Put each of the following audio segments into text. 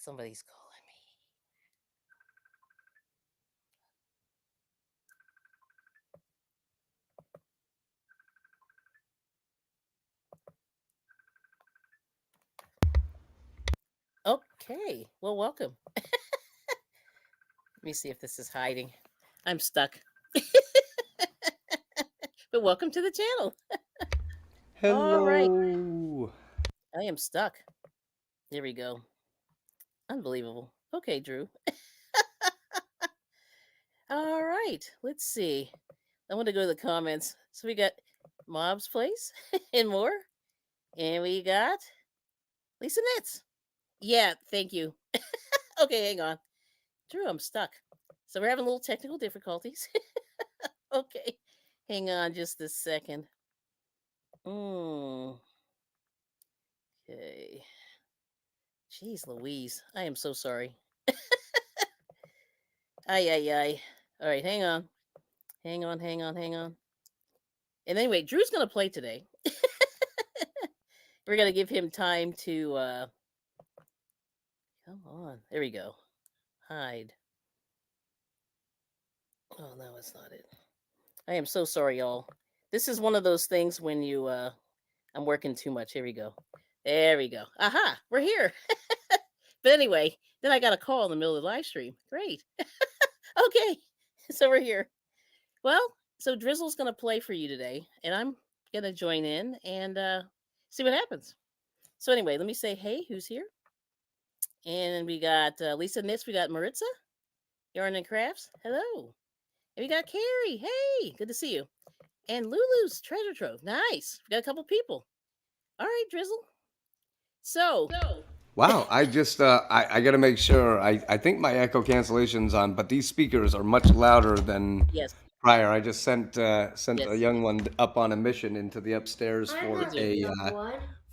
Somebody's calling me. Okay. Well, welcome. Let me see if this is hiding. I'm stuck. But welcome to the channel. All right. Hello. I am stuck. There we go. Unbelievable. Okay, Drew. All right. Let's see. I want to go to the comments. So we got Mob's Place and more. And we got Lisa Nitz. Yeah, thank you. Okay, hang on. Drew, I'm stuck. So we're having a little technical difficulties. Okay. Hang on just a second. Okay. Jeez Louise. I am so sorry. Ay, ay, ay. All right, hang on. Hang on, hang on, hang on. And anyway, Drew's going to play today. We're going to give him time to, come on. There we go. Hide. Oh, no, it's not it. I am so sorry, y'all. This is one of those things when you, I'm working too much. Here we go. There we go. Aha, we're here. But anyway, then I got a call in the middle of the live stream. Great. Okay, so we're here. Well, so Drizzle's going to play for you today, and I'm going to join in and see what happens. So anyway, let me say, hey, who's here? And we got Lisa Nitz, we got Maritza, Yarn and Crafts, hello. And we got Carrie, hey, good to see you. And Lulu's Treasure Trove, nice. We got a couple people. All right, Drizzle. So. Wow, I just I got to make sure. I think my echo cancellation's on, but these speakers are much louder than Yes. prior. I just sent Yes. a young one up on a mission into the upstairs for Did you?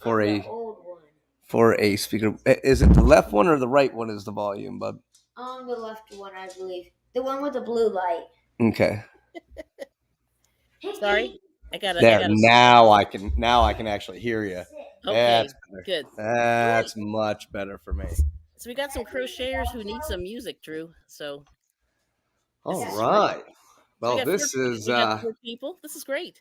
for I'm a the old one. for a speaker. Is it the left one or the right one is the volume, bub? The left one, I believe. The one with the blue light. Okay. Sorry, I got There, a. now I can actually hear you. Okay, That's better. good. That's much better for me. So we got some crocheters who need some music, Drew. So. All This is right. So Well, this is we got 4 people. This is great.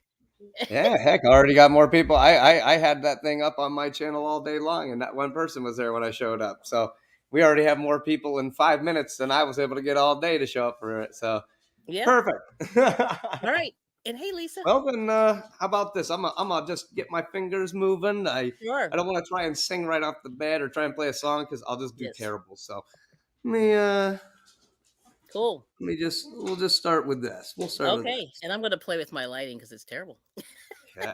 yeah, heck, I already got more people. I had that thing up on my channel all day long, and that one person was there when I showed up. So we already have more people in 5 minutes than I was able to get all day to show up for it. So Yeah. perfect. All right. And hey, Lisa. Well, then, how about this? I'm gonna just get my fingers moving. Sure. I don't want to try and sing right off the bat or try and play a song because I'll just do Yes. terrible. So let me Cool. we'll just start with this. We'll start with Okay. this. And I'm going to play with my lighting because it's terrible. Okay.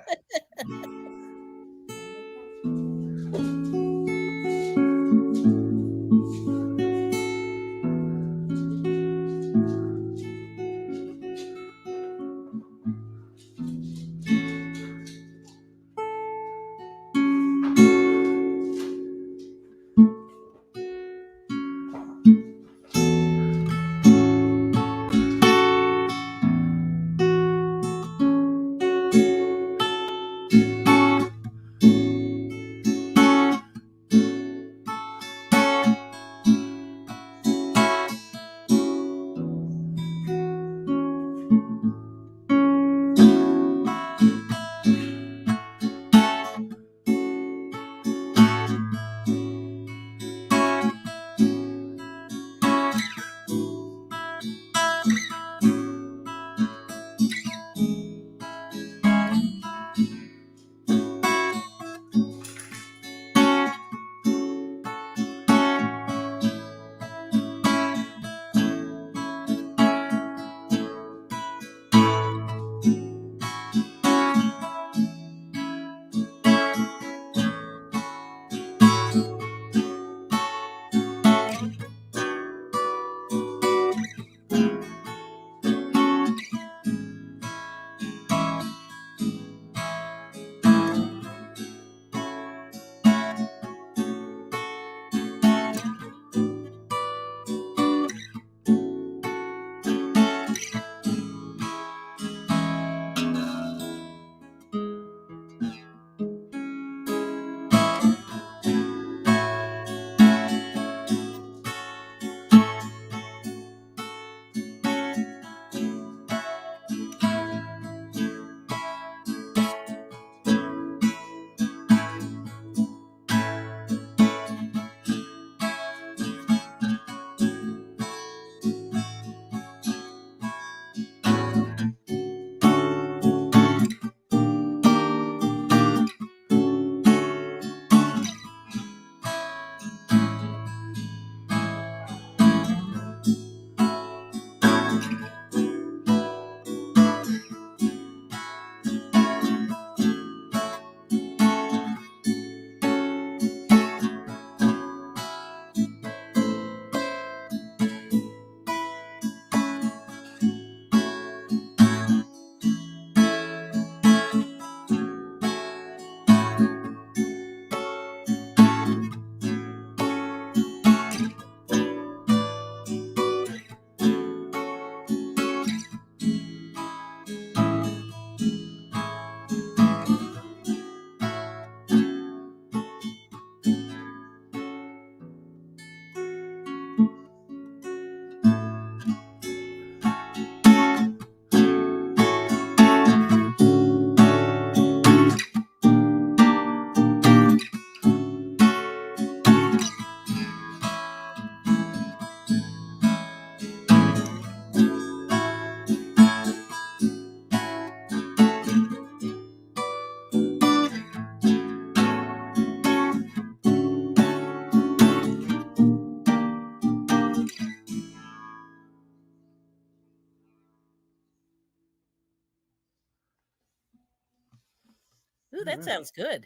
that right. sounds good.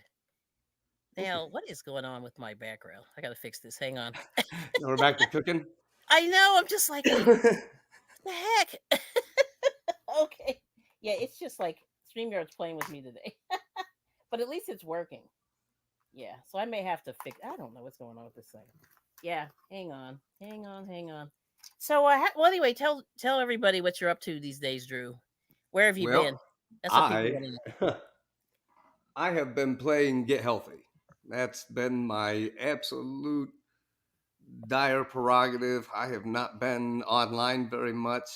Thank you. Now, what is going on with my background? I gotta fix this. Hang on. Now we're back to cooking. I know. I'm just like, what the heck? Okay. Yeah, it's just like StreamYard's playing with me today. But at least it's working. Yeah. So I may have to fix. I don't know what's going on with this thing. Yeah. Hang on. Hang on. Hang on. So, well, anyway, tell everybody what you're up to these days, Drew. Where have you Well, been? That's what people I want to know. I have been playing Get Healthy. That's been my absolute dire prerogative. I have not been online very much.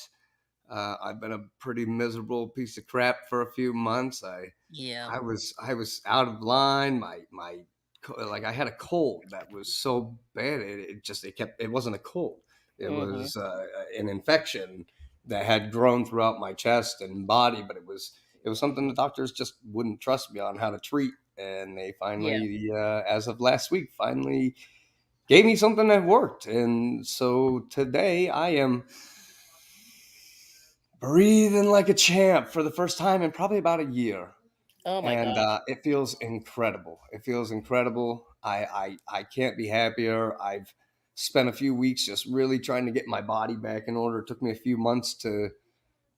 I've been a pretty miserable piece of crap for a few months. Yeah. I was out of line. Like I had a cold that was so bad it wasn't a cold. It Mm-hmm. was an infection that had grown throughout my chest and body, but it was something the doctors just wouldn't trust me on how to treat, and they Yeah. finally, as of last week, finally gave me something that worked. And so today I am breathing like a champ for the first time in probably about a year. Oh my And gosh. it feels incredible. It feels incredible. I can't be happier. I've spent a few weeks just really trying to get my body back in order. It took me a few months to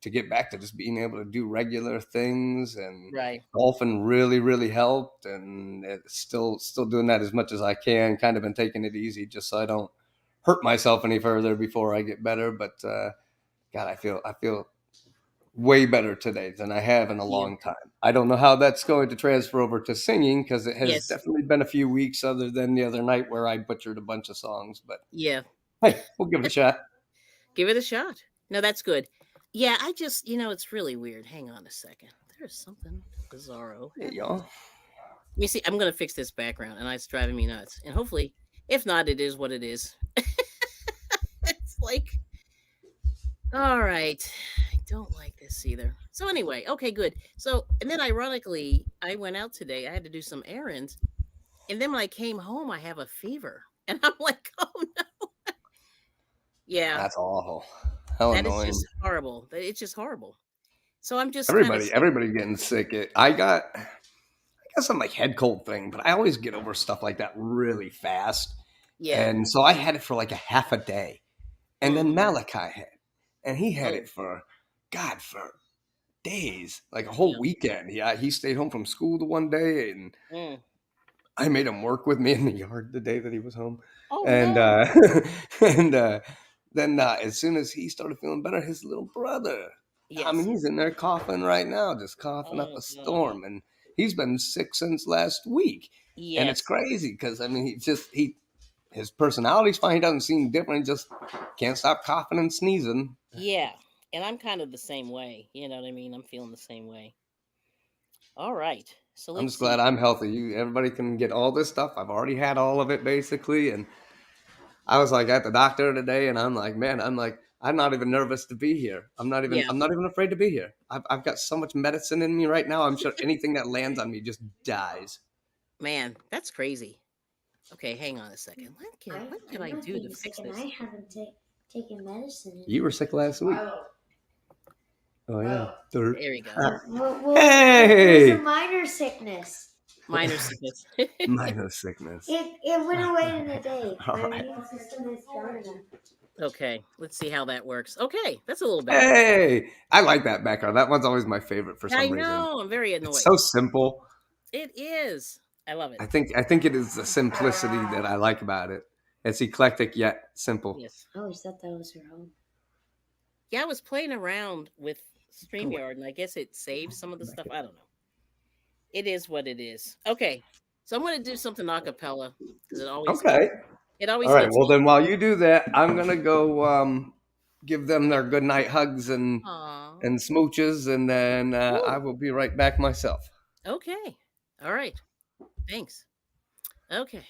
get back to just being able to do regular things, and Right. golfing really helped, and it's still doing that as much as I can. Kind of been taking it easy just so I don't hurt myself any further before I get better. But God, I feel way better today than I have in a Yeah. long time. I don't know how that's going to transfer over to singing because it has Yes. definitely been a few weeks other than the other night where I butchered a bunch of songs. But Yeah. hey, we'll give it a shot. Give it a shot. No, that's good. Yeah, I just, it's really weird. Hang on a second. There's something bizarro Hey, happening. y'all. Let me see. I'm going to fix this background, and it's driving me nuts. And hopefully, if not, it is what it is. It's like, all right. I don't like this either. So, anyway, okay, good. So, and then ironically, I went out today. I had to do some errands. And then when I came home, I have a fever. And I'm like, oh, no. Yeah, That's awful. How that is annoying. just horrible. It's just horrible. So I'm just kind of Everybody getting sick. I got some like head cold thing, but I always get over stuff like that really fast. yeah. And so I had it for like a half a day. And then Mhm. Malachi had it. And he had Oh, it for days, like a whole yeah. weekend. Yeah, he stayed home from school the one day, and Mm. I made him work with me in the yard the day that he was home. Oh And no. and then as soon as he started feeling better, his little brother, I mean, Yes. he's in there coughing right now, just coughing up Oh a god. storm, and he's been sick since last week. And it's Yes. crazy because I mean, he his personality's fine. He doesn't seem different. He just can't stop coughing and sneezing. Yeah. And I'm kind of the same way. You know what I mean? I'm feeling the same way. All right. So I'm let's just glad see. I'm healthy. Everybody can get all this stuff. I've already had all of it basically, and I was like at the doctor today, and I'm like, man, I'm not even nervous to be here. Yeah. I'm not even afraid to be here. I've got so much medicine in me right now. I'm sure anything that lands on me just dies. Man, that's crazy. Okay, hang on a second. What can I'm I not do to being sick fix and this? I haven't taken medicine in You were sick last week. Oh yeah, dirt. There we go. It was a Hey, minor sickness. Minor sickness. minor sickness. It went away in a day. All My right. immune system is strong enough. Okay, let's see how that works. Okay, that's a little better. Hey, I like that background. That one's always my favorite for I some reason. know. I'm very It's annoyed. so simple. It is. I love it. I think it is the simplicity that I like about it. It's eclectic yet simple. Yes. I always thought that was her home. Yeah, I was playing around with Go away. StreamYard and I guess it saves some of the stuff. I don't know. It is what it is. Okay. So I'm gonna do something a cappella because Okay. it All always right. gets Well, me. then while you do that, I'm gonna go give them their good night hugs Aw. and smooches, and then I Woo. will be right back myself. Okay. All right. Thanks. Okay.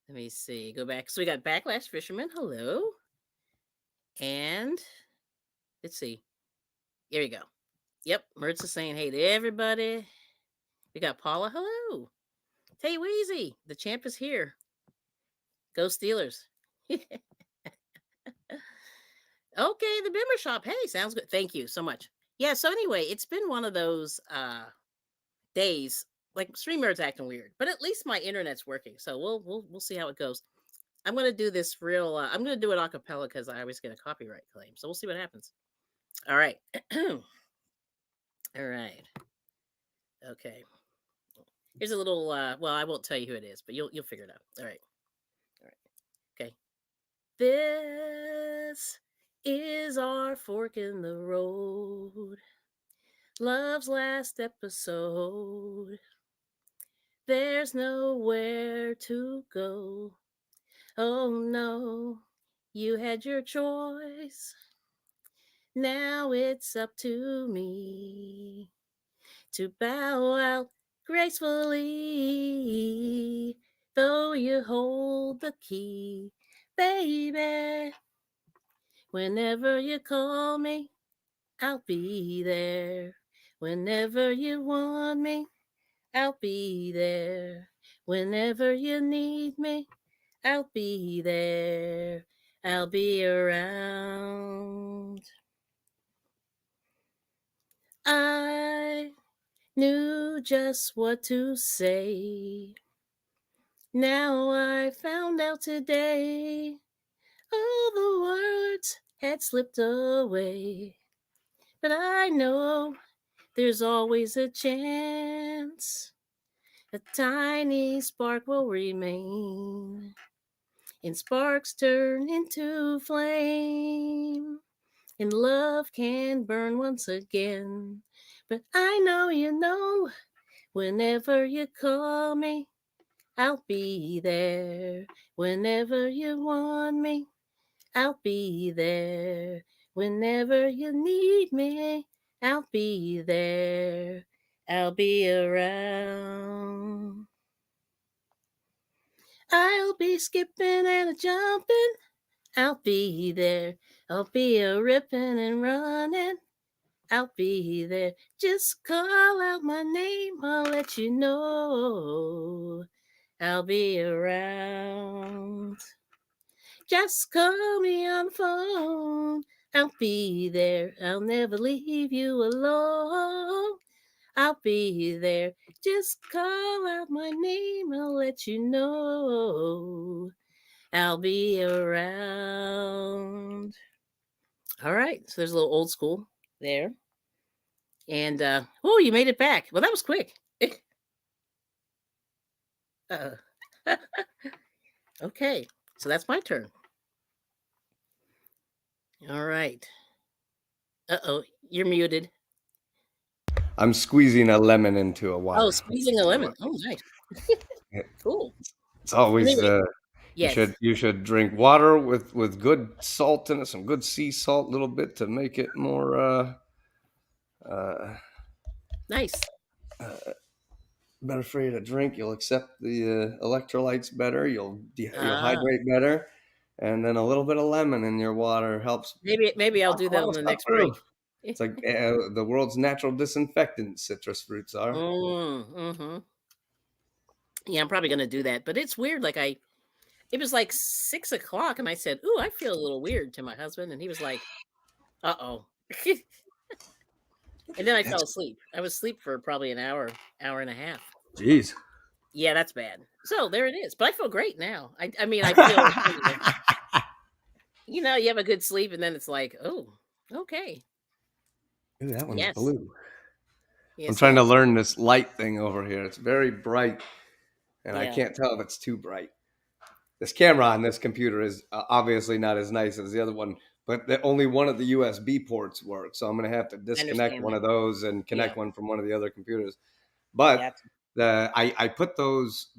Let me see. Go back. So we got Backlash Fisherman. Hello. And let's see. Here we go. Yep. Mertz is saying hey to everybody. We got Paula. Hello. Tay Weezy. The champ is here. Go Steelers. Okay, the Bimmer Shop. Hey, sounds good. Thank you so much. Yeah, so anyway, it's been one of those days like StreamYard's acting weird, but at least my internet's working. So we'll see how it goes. I'm gonna do this real. I'm gonna do it a cappella because I always get a copyright claim. So we'll see what happens. All right. All right. Okay. Here's a little. Well, I won't tell you who it is, but you'll figure it out. All right. All right. Okay. This is our fork in the road. Love's last episode. There's nowhere to go. Oh no, you had your choice. Now it's up to me to bow out gracefully, though you hold the key, baby. Whenever you call me, I'll be there. Whenever you want me, I'll be there. Whenever you need me, I'll be there. I'll be around. I knew just what to say. Now I found out today. All the words had slipped away. But I know there's always a chance. A tiny spark will remain. And sparks turn into flame. And love can burn once again. But I know you know, whenever you call me, I'll be there. Whenever you want me, I'll be there. Whenever you need me, I'll be there. I'll be around. I'll be skipping and a jumping. I'll be there. I'll be a ripping and running. I'll be there. Just call out my name. I'll let you know. I'll be around. Just call me on the phone. I'll be there. I'll never leave you alone. I'll be there. Just call out my name. I'll let you know. I'll be around. All right. So there's a little old school there. And oh, you made it back. Well, that was quick. Okay. So that's my turn. All right. Uh-oh, you're muted. I'm squeezing a lemon into a water. Oh, squeezing a lemon. Oh, nice. Cool. It's always Anyway, you yes. should drink water with good salt in it, some good sea salt, a little bit to make it more Nice. better for you to drink. You'll accept the electrolytes better. You'll Ah, hydrate better, and then a little bit of lemon in your water helps maybe I'll wash do a that lot on of the stuff next through. break. It's like the world's natural disinfectant. Citrus fruits are. Mm-hmm. Yeah, I'm probably gonna do that. But it's weird. Like it was like 6 o'clock, and I said, "Ooh, I feel a little weird" to my husband, and he was like, "Uh-oh." And then I fell asleep. I was asleep for probably an hour and a half. Jeez. Yeah, that's bad. So there it is. But I feel great now. I mean, I feel you have a good sleep, and then it's like, oh, okay. Ooh, that one's Yes. blue. Yes. I'm trying to Yes. learn this light thing over here. It's very bright, and I Yeah. can't tell if it's too bright. This camera on this computer is obviously not as nice as the other one, but only one of the USB ports works. So I'm going to have to I disconnect understand one that. of those and Yeah. connect one from one of the other computers. But Gotcha. I put those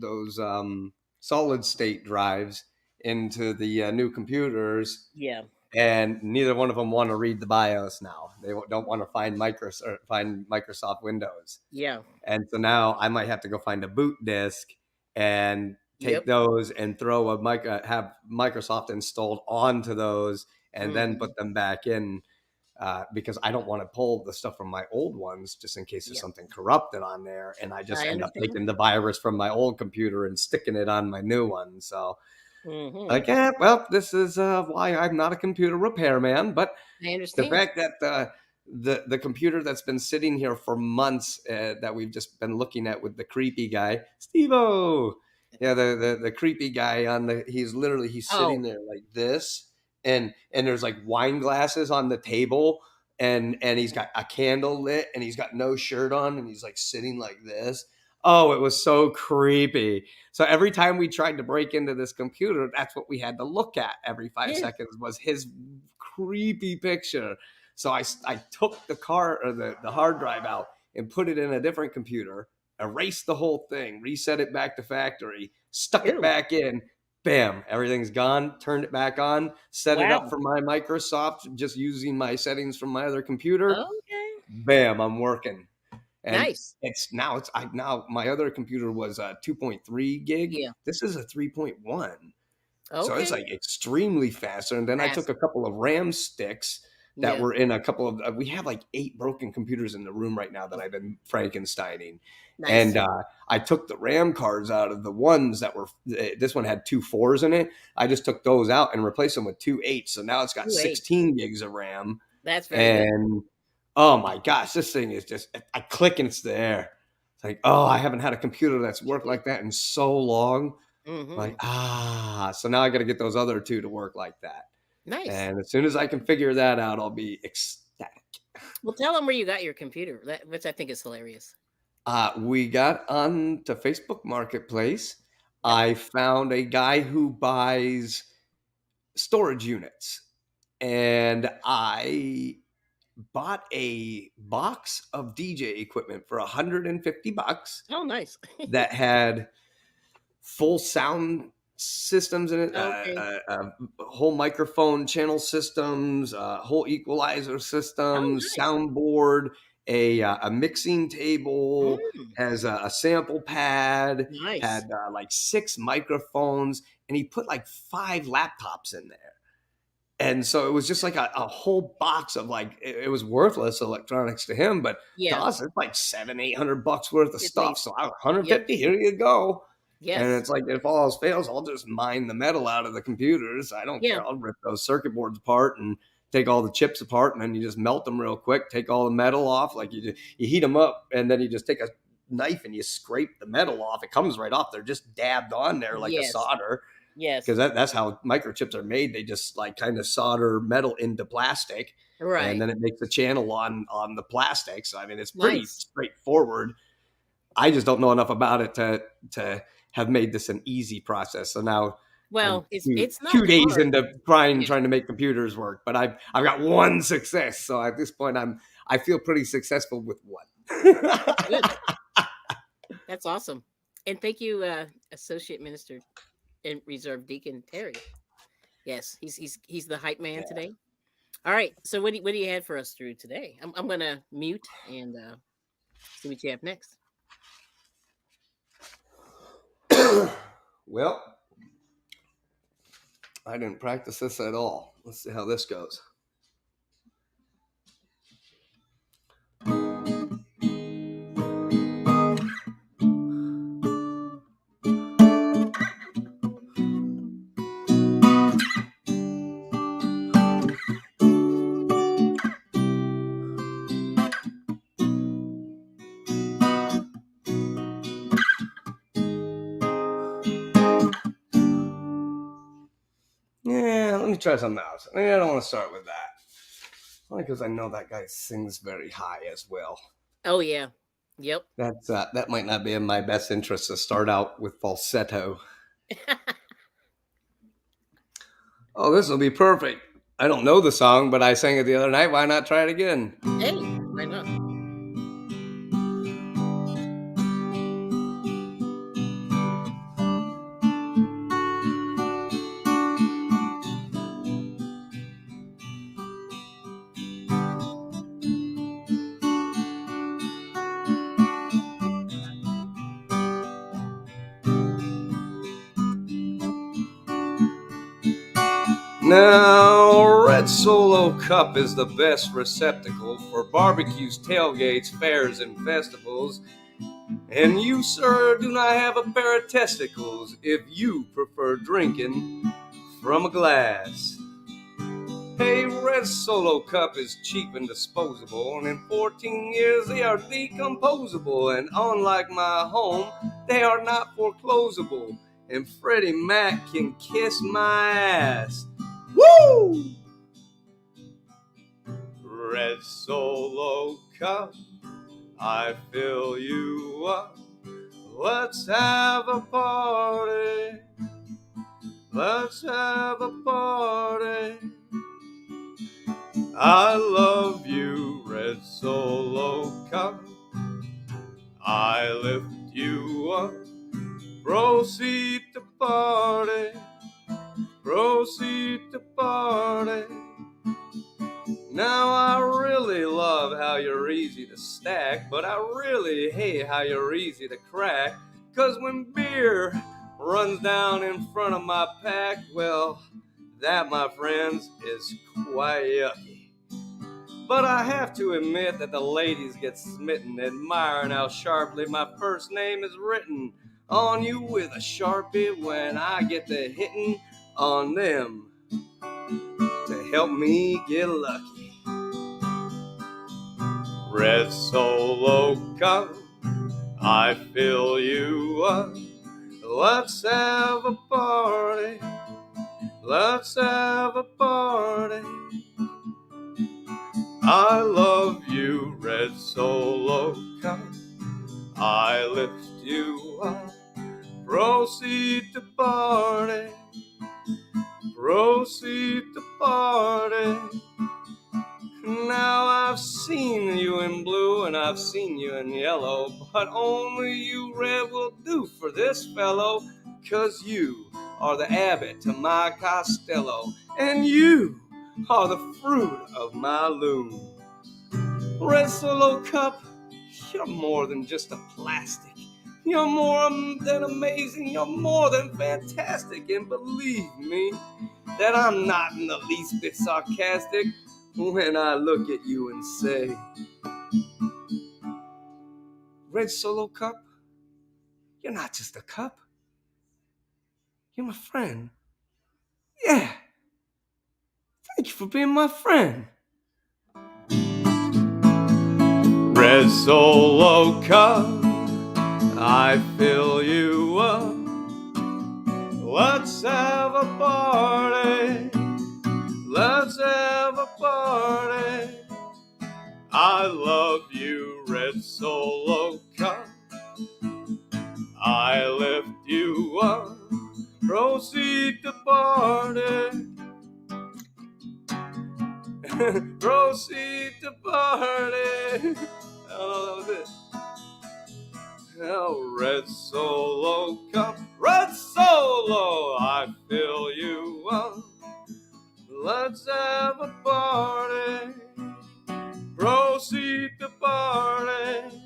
solid state drives into the new computers, Yeah. and neither one of them want to read the BIOS now. They don't want to find Microsoft Windows. Yeah. And so now I might have to go find a boot disk and take Yep. those and throw have Microsoft installed onto those and then Mhm. put them back in because I don't want to pull the stuff from my old ones just in case there's Yeah. something corrupted on there, and I just I end up understand. taking the virus from my old computer and sticking it on my new one. So Mhm. well, this is why I'm not a computer repairman, but I the understand. fact that the computer that's been sitting here for months that we've just been looking at with the creepy guy, Steve-O. Yeah, the creepy guy he's Oh, sitting there like this, and there's like wine glasses on the table, and he's got a candle lit, and he's got no shirt on, and he's like sitting like this. Oh, it was so creepy. So every time we tried to break into this computer, that's what we had to look at every five yeah. seconds was his creepy picture. So I took the hard drive out and put it in a different computer, erased the whole thing, reset it back to factory, stuck it Ew. back in. Bam, everything's gone. Turned it back on, set it up Wow. for my Microsoft, just using my settings from my other computer. Okay. Bam, I'm working. And Nice. now my other computer was a 2.3 gig. Yeah. This is a 3.1. So it's Okay. like extremely faster. And then I took Fast. a couple of RAM sticks that Yeah. were in a couple of, we have like 8 broken computers in the room right now that I've been Frankensteining. Nice. And I took the RAM cards out of the ones that were, this one had 2 4s in it. I just took those out and replaced them with 2 8s. So now it's got 2.8. 16 gigs of RAM. That's very good. And oh my gosh, this thing is just, I click and it's there. It's like, oh, I haven't had a computer that's worked like that in so long. Like, Mm-hmm. so now I got to get those other 2 to work like that. Nice. And as soon as I can figure that out, I'll be ecstatic. Well, tell them where you got your computer, which I think is hilarious. We got on to Facebook Marketplace. Yep. I found a guy who buys storage units, and I bought a box of DJ equipment for $150 Oh, nice. that had full sound systems in it, Okay. whole microphone channel systems, whole equalizer Oh, systems, nice. soundboard, a mixing table, Mm, has a sample pad, had nice. like 6 microphones, and he put like 5 laptops in there. And so it was just like a whole box of like it was worthless electronics to him, but to Yeah. us it's like $700-800 worth of At stuff. least. So I Yep. 150, here you go. And Yes. it's like if all else fails, I'll just mine the metal out of the computers. I don't Yeah. care. I'll rip those circuit boards apart and take all the chips apart, and then you just melt them real quick. Take all the metal off, like you heat them up, and then you just take a knife and you scrape the metal off. It comes right off. They're just dabbed on there like a Yes. solder, Yes. because that's how microchips are made. They just like kind of solder metal into plastic, and Right. then it makes a channel on the plastic. So I mean, it's pretty Nice. straightforward. I just don't know enough about it to have made this an easy process. So now I'm Well, it's not 2 days hard. into Yeah. trying to make computers work, but I've got one success. So at this point, I feel pretty successful with one. Good. That's awesome. And thank you, Associate Minister and Reserve Deacon Terry. Yes, he's the hype man today. All right. So what do you have for us, Drew, today? I'm gonna mute and see what you have next. Well, I didn't practice this at all. Let's see how this goes. Yeah, let me try something else. Maybe I don't want to start with that. Only because I know that guy sings very high as well. Oh yeah. Yep. That might not be in my best interest to start out with falsetto. Oh, this will be perfect. I don't know the song, but I sang it the other night. Why not try it again? Hey, why not? Now, Red Solo Cup is the best receptacle for barbecues, tailgates, fairs, and festivals. And you, sir, do not have a pair of testicles if you prefer drinking from a glass. Hey, Red Solo Cup is cheap and disposable, and in 14 years they are decomposable. And unlike my home, they are not foreclosable. And Freddie Mac can kiss my ass. Woo! Red Solo Cup, I fill you up. Let's have a party. Let's have a party. I love you, Red Solo Cup. I lift you up. Proceed to party. Proceed to party. Now I really love how you're easy to stack, but I really hate how you're easy to crack. 'Cause when beer runs down in front of my pack, well, that, my friends, is quite yucky. But I have to admit that the ladies get smitten, admiring how sharply my first name is written on you with a Sharpie when I get to hitting on them to help me get lucky. Red Solo Cup, I fill you up. Let's have a party. Let's have a party. I love you, Red Solo Cup. I lift you up. Proceed to party. Proceed to party. Now I've seen you in blue and I've seen you in yellow, but only you red will do for this fellow, 'cause you are the abbot to my Costello, and you are the fruit of my loom. Red Solo Cup, you're more than just a plastic. You're more than amazing, you're more than fantastic, and believe me that I'm not in the least bit sarcastic when I look at you and say, Red Solo Cup, you're not just a cup, you're my friend. Yeah, thank you for being my friend. Red Solo Cup, I fill you up. Let's have a party. Let's have a party. I love you, Red Solo Cup. I lift you up. Proceed to party. Proceed to party. Oh, that was it. Oh, Red Solo Cup. Red Solo, I fill you up. Let's have a party. Proceed to party.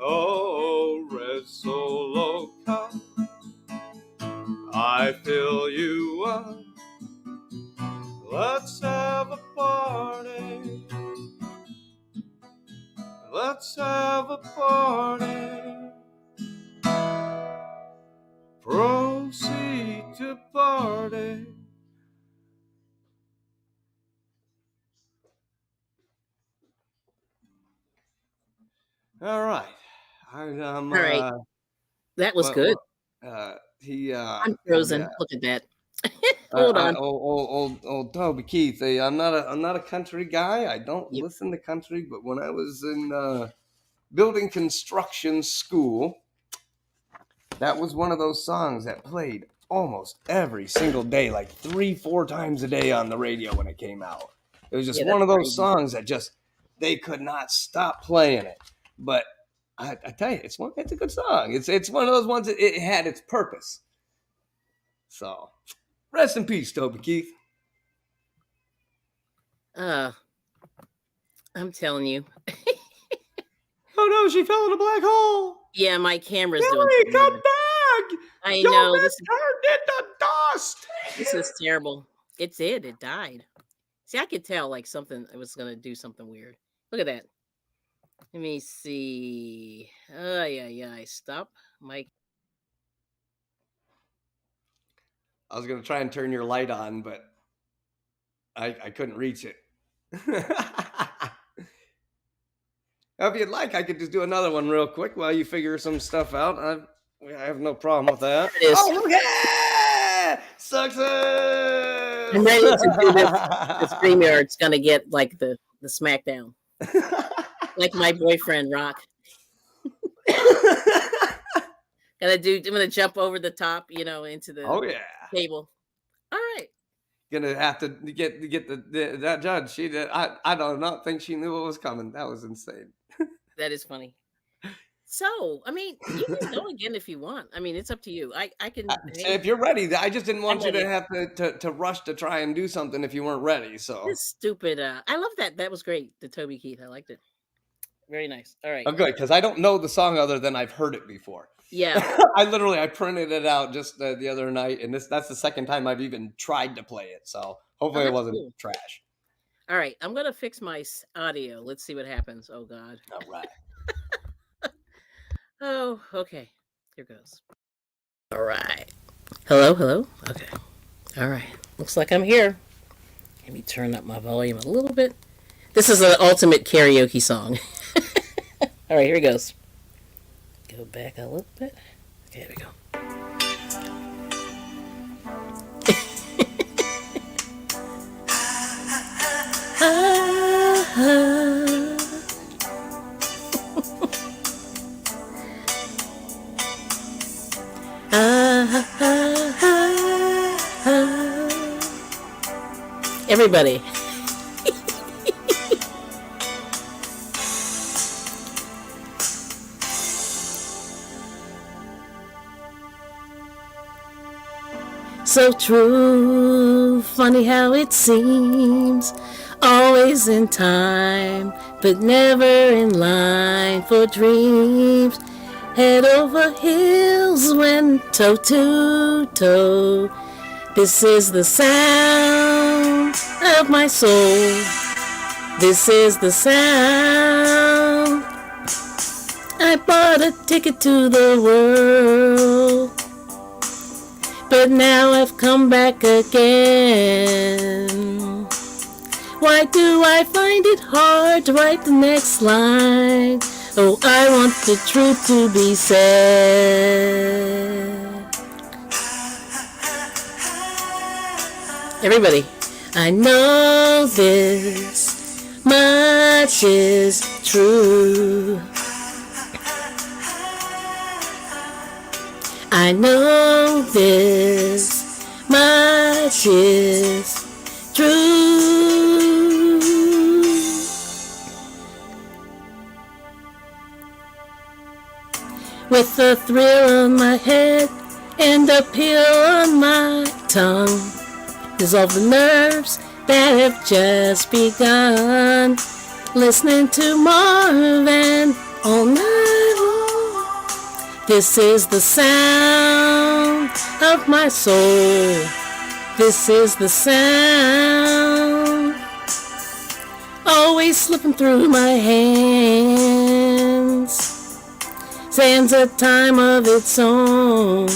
Oh, Red Solo Cup, I fill you up. Let's have a party. Let's have a party. Proceed to party. All right. All right. That was good. I'm Yeah. frozen. Look at that. Hold on. Old Toby Keith. I'm not a country guy. I don't Yep. listen to country, but when I was in building construction school, that was one of those songs that played almost every single day, like 3-4 times a day on the radio when it came out. It was just Yeah, one that's of those crazy. songs that just they could not stop playing it. But I tell you, it's a good song. It's one of those ones that it had its purpose. So rest in peace, Toby Keith. I'm telling you. Oh no, she fell in a black hole. Yeah, my camera's doing Billy, something come weird. back. I Your know man this turned into dust. is terrible. It died. See, I could tell like something it was gonna do something weird. Look at that. Let me see. Yeah. Stop. Mike. I was gonna try and turn your light on, but I couldn't reach it. If you'd like, I could just do another one real quick while you figure some stuff out. I have no problem with that. There it is. Oh, yeah! Success! I'm ready to do this. The StreamYard's gonna get like the smackdown, like my boyfriend Rock. I'm gonna jump over the top, into the Oh yeah. table. All right. Gonna have to get that judge. She did. I do not think she knew what was coming. That was insane. That is funny. So, I mean, you can go again if you want. I mean, it's up to you. I can. If you're ready, I just didn't want I'm you to ready. have to rush to try and do something if you weren't ready. So This stupid. I love that. That was great. The Toby Keith. I liked it. Very nice. All right. oh, good, because I don't know the song other than I've heard it before. Yeah. I printed it out just the other night, and that's the second time I've even tried to play it. So hopefully it that's wasn't cool. trash. All right. I'm gonna fix my audio. Let's see what happens. Oh God. All right. Oh, okay. Here goes. All right. Hello, hello. Okay. All right. Looks like I'm here. Let me turn up my volume a little bit. This is an ultimate karaoke song. All right, here it goes. Go back a little bit. Okay, here we go. Everybody. So true, funny how it seems, always in time, but never in line for dreams. Head over heels went toe to toe. This is the sound of my soul. This is the sound. I bought a ticket to the world, but now I've come back again. Why do I find it hard to write the next line? Oh, I want the truth to be said. Everybody, I know this much is true. I know this much is true. With a thrill on my head and a pill on my tongue, dissolve the nerves that have just begun. Listening to Marvin all night long. This is the sound of my soul. This is the sound. Always slipping through my hands. Stands a time of its own.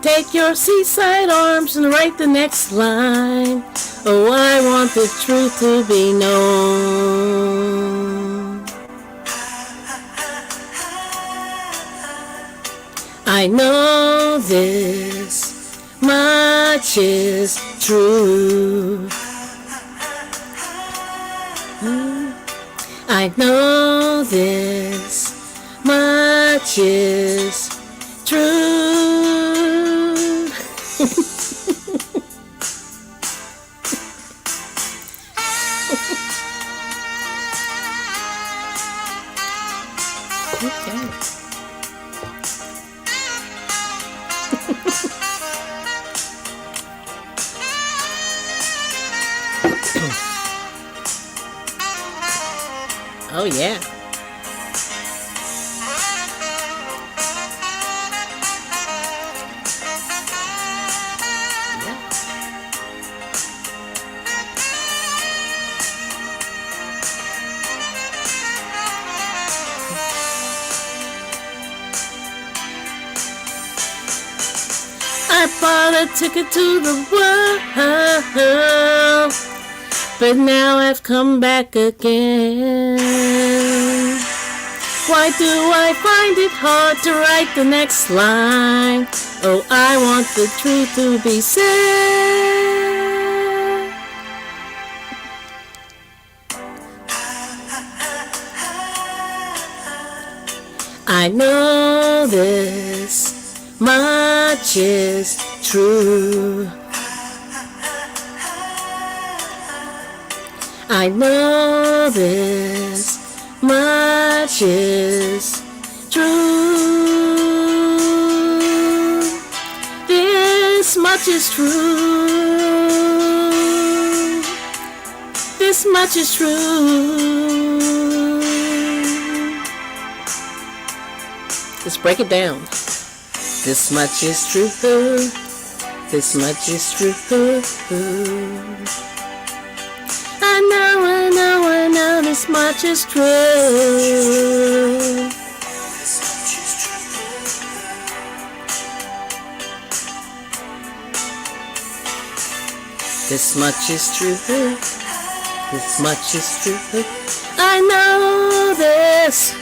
Take your seaside arms and write the next line. Oh, I want the truth to be known. I know this much is true. I know this much is true. Okay. Oh yeah. I bought a ticket to the world, but now I've come back again. Why do I find it hard to write the next line? Oh, I want the truth to be said. I know this much is true. I know this much is true. This much is true. This much is true. Let's break it down. This much is true. This much is true. I know this much is true. This much is true. This much is true. I know this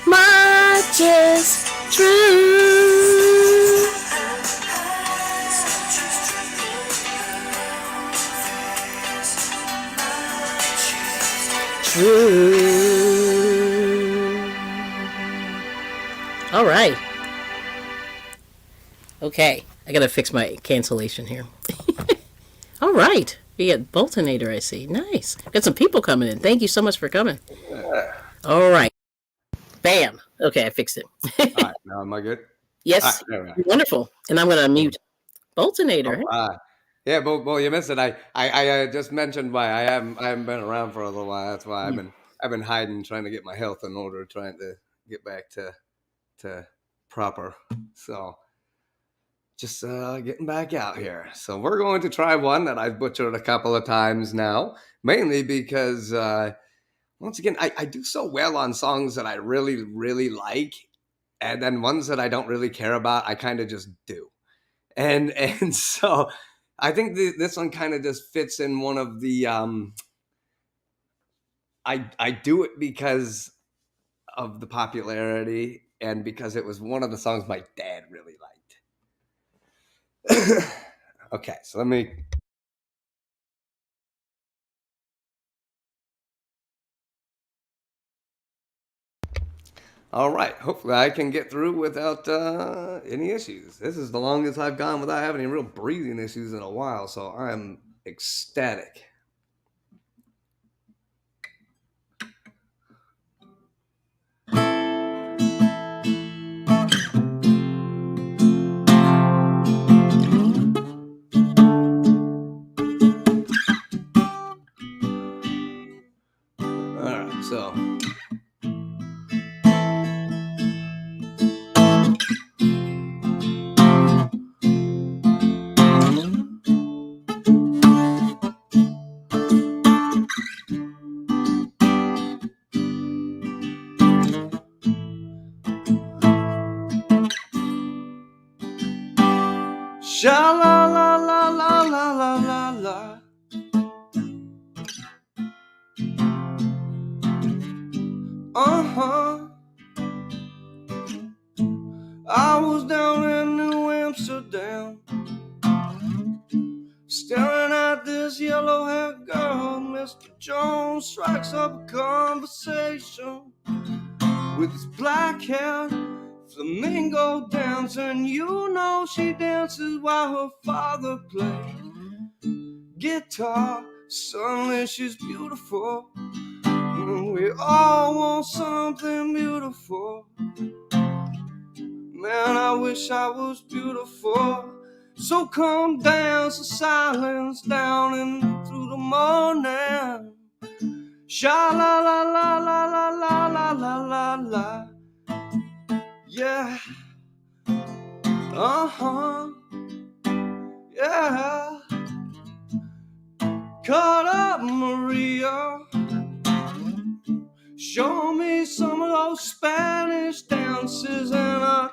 much is true. All right. Okay, I gotta fix my cancellation here. All right, we got Boltonator, I see. Nice. Got some people coming in. Thank you so much for coming. All right. Bam. Okay, I fixed it. All right, now am I good? Yes. Right. Wonderful. And I'm gonna mute Boltonator. Yeah, but you missed it. I just mentioned why I haven't been around for a little while. That's why I've been hiding, trying to get my health in order, trying to get back to proper. So just getting back out here. So we're going to try one that I've butchered a couple of times now, mainly because once again I do so well on songs that I really, really like, and then ones that I don't really care about, I kind of just do. And so I think this one kind of just fits in one of the I do it because of the popularity and because it was one of the songs my dad really liked. Okay, so let me. All right, hopefully I can get through without any issues. This is the longest I've gone without having any real breathing issues in a while, so I'm ecstatic. All right, so. Sha la la la la la la la la. I was down in New Amsterdam, staring at this yellow-haired girl. Mr. Jones strikes up a conversation with his black-haired flamingo dancer, and you know she dances while her father plays guitar. Suddenly she's beautiful, and we all want something beautiful. Man, I wish I was beautiful. So come dance the silence down and through the morning. Sha la la la la la la la la la la. Yeah. Yeah. Cut up, Maria. Show me some of those Spanish dances, and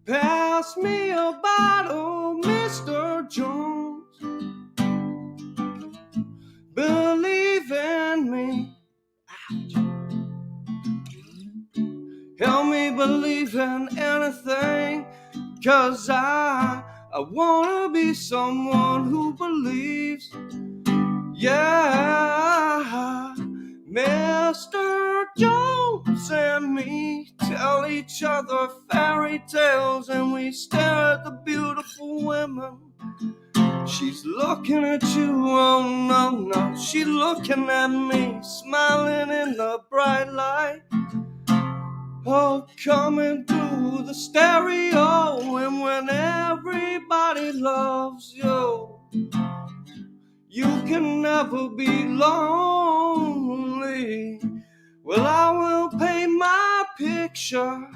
Pass me a bottle, Mr. Jones. Believe in me. Help me believe in anything, 'cause I wanna be someone who believes. Yeah, Mr. Jones and me tell each other fairy tales, and we stare at the beautiful women. She's looking at you, oh no, no, she's looking at me, smiling in the bright light. Oh, coming through the stereo, and when everybody loves you, you can never be lonely. Well, I will paint my picture,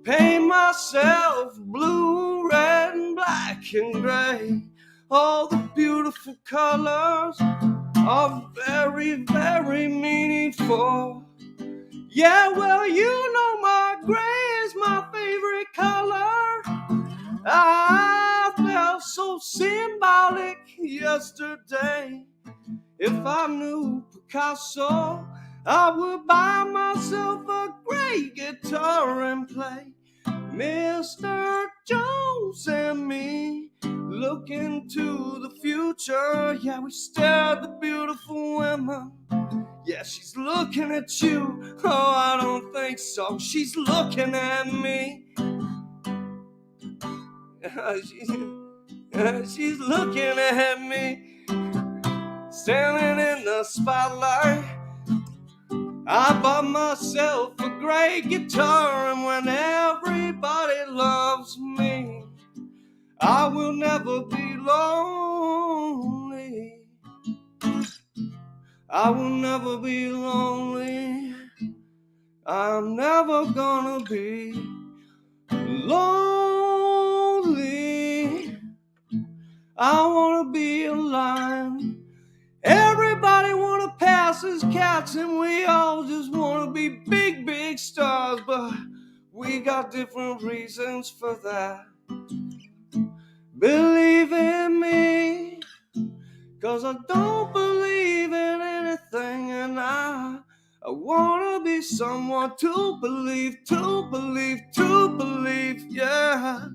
paint myself blue, red, and black, and gray. All the beautiful colors are very, very meaningful. Yeah, well, you know my gray is my favorite color. I felt so symbolic yesterday. If I knew Picasso, I would buy myself a great guitar and play. Mr. Jones and me look into the future. Yeah, we stare at the beautiful women. Yeah, she's looking at you. Oh, I don't think so. She's looking at me. She's looking at me, standing in the spotlight. I bought myself a great guitar, and when everybody loves me, I will never be lonely. I will never be lonely. I'm never gonna be lonely. I wanna be a lion. Everybody wanna pass as cats, and we all just wanna be big, big stars, but we got different reasons for that. Believe in me, 'cause I don't believe in anything, and I wanna be someone to believe, yeah.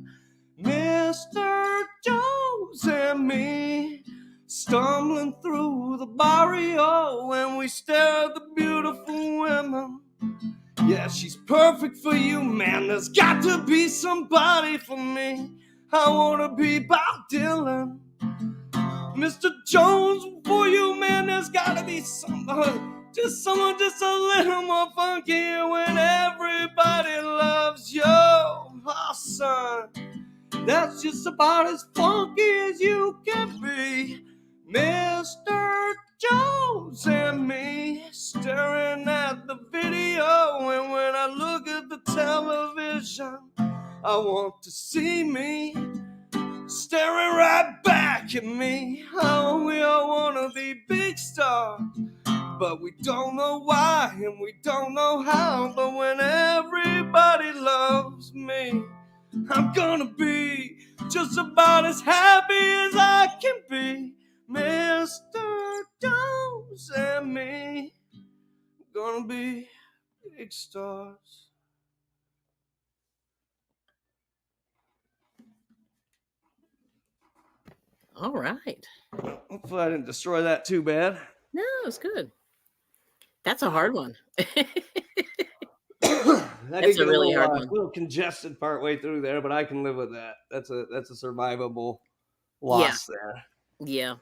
Mr. Jones and me stumbling through the barrio, and we stare at the beautiful women. Yeah, she's perfect for you, man. There's got to be somebody for me. I wanna be Bob Dylan. Mr. Jones, for you, man, there's gotta be somebody. Just someone just a little more funky when everybody loves you. Oh, son, that's just about as funky as you can be. Mr. Jones and me staring at the video, and when I look at the television, I want to see me staring right back at me. Oh, we all want to be big stars, but we don't know why and we don't know how. But when everybody loves me, I'm gonna be just about as happy as I can be. Mr. Jones and me, gonna be big stars. All right. Hopefully I didn't destroy that too bad. No, it's good. That's a hard one. That's a really hard one. A little congested part way through there, but I can live with that. That's a survivable loss there. Yeah.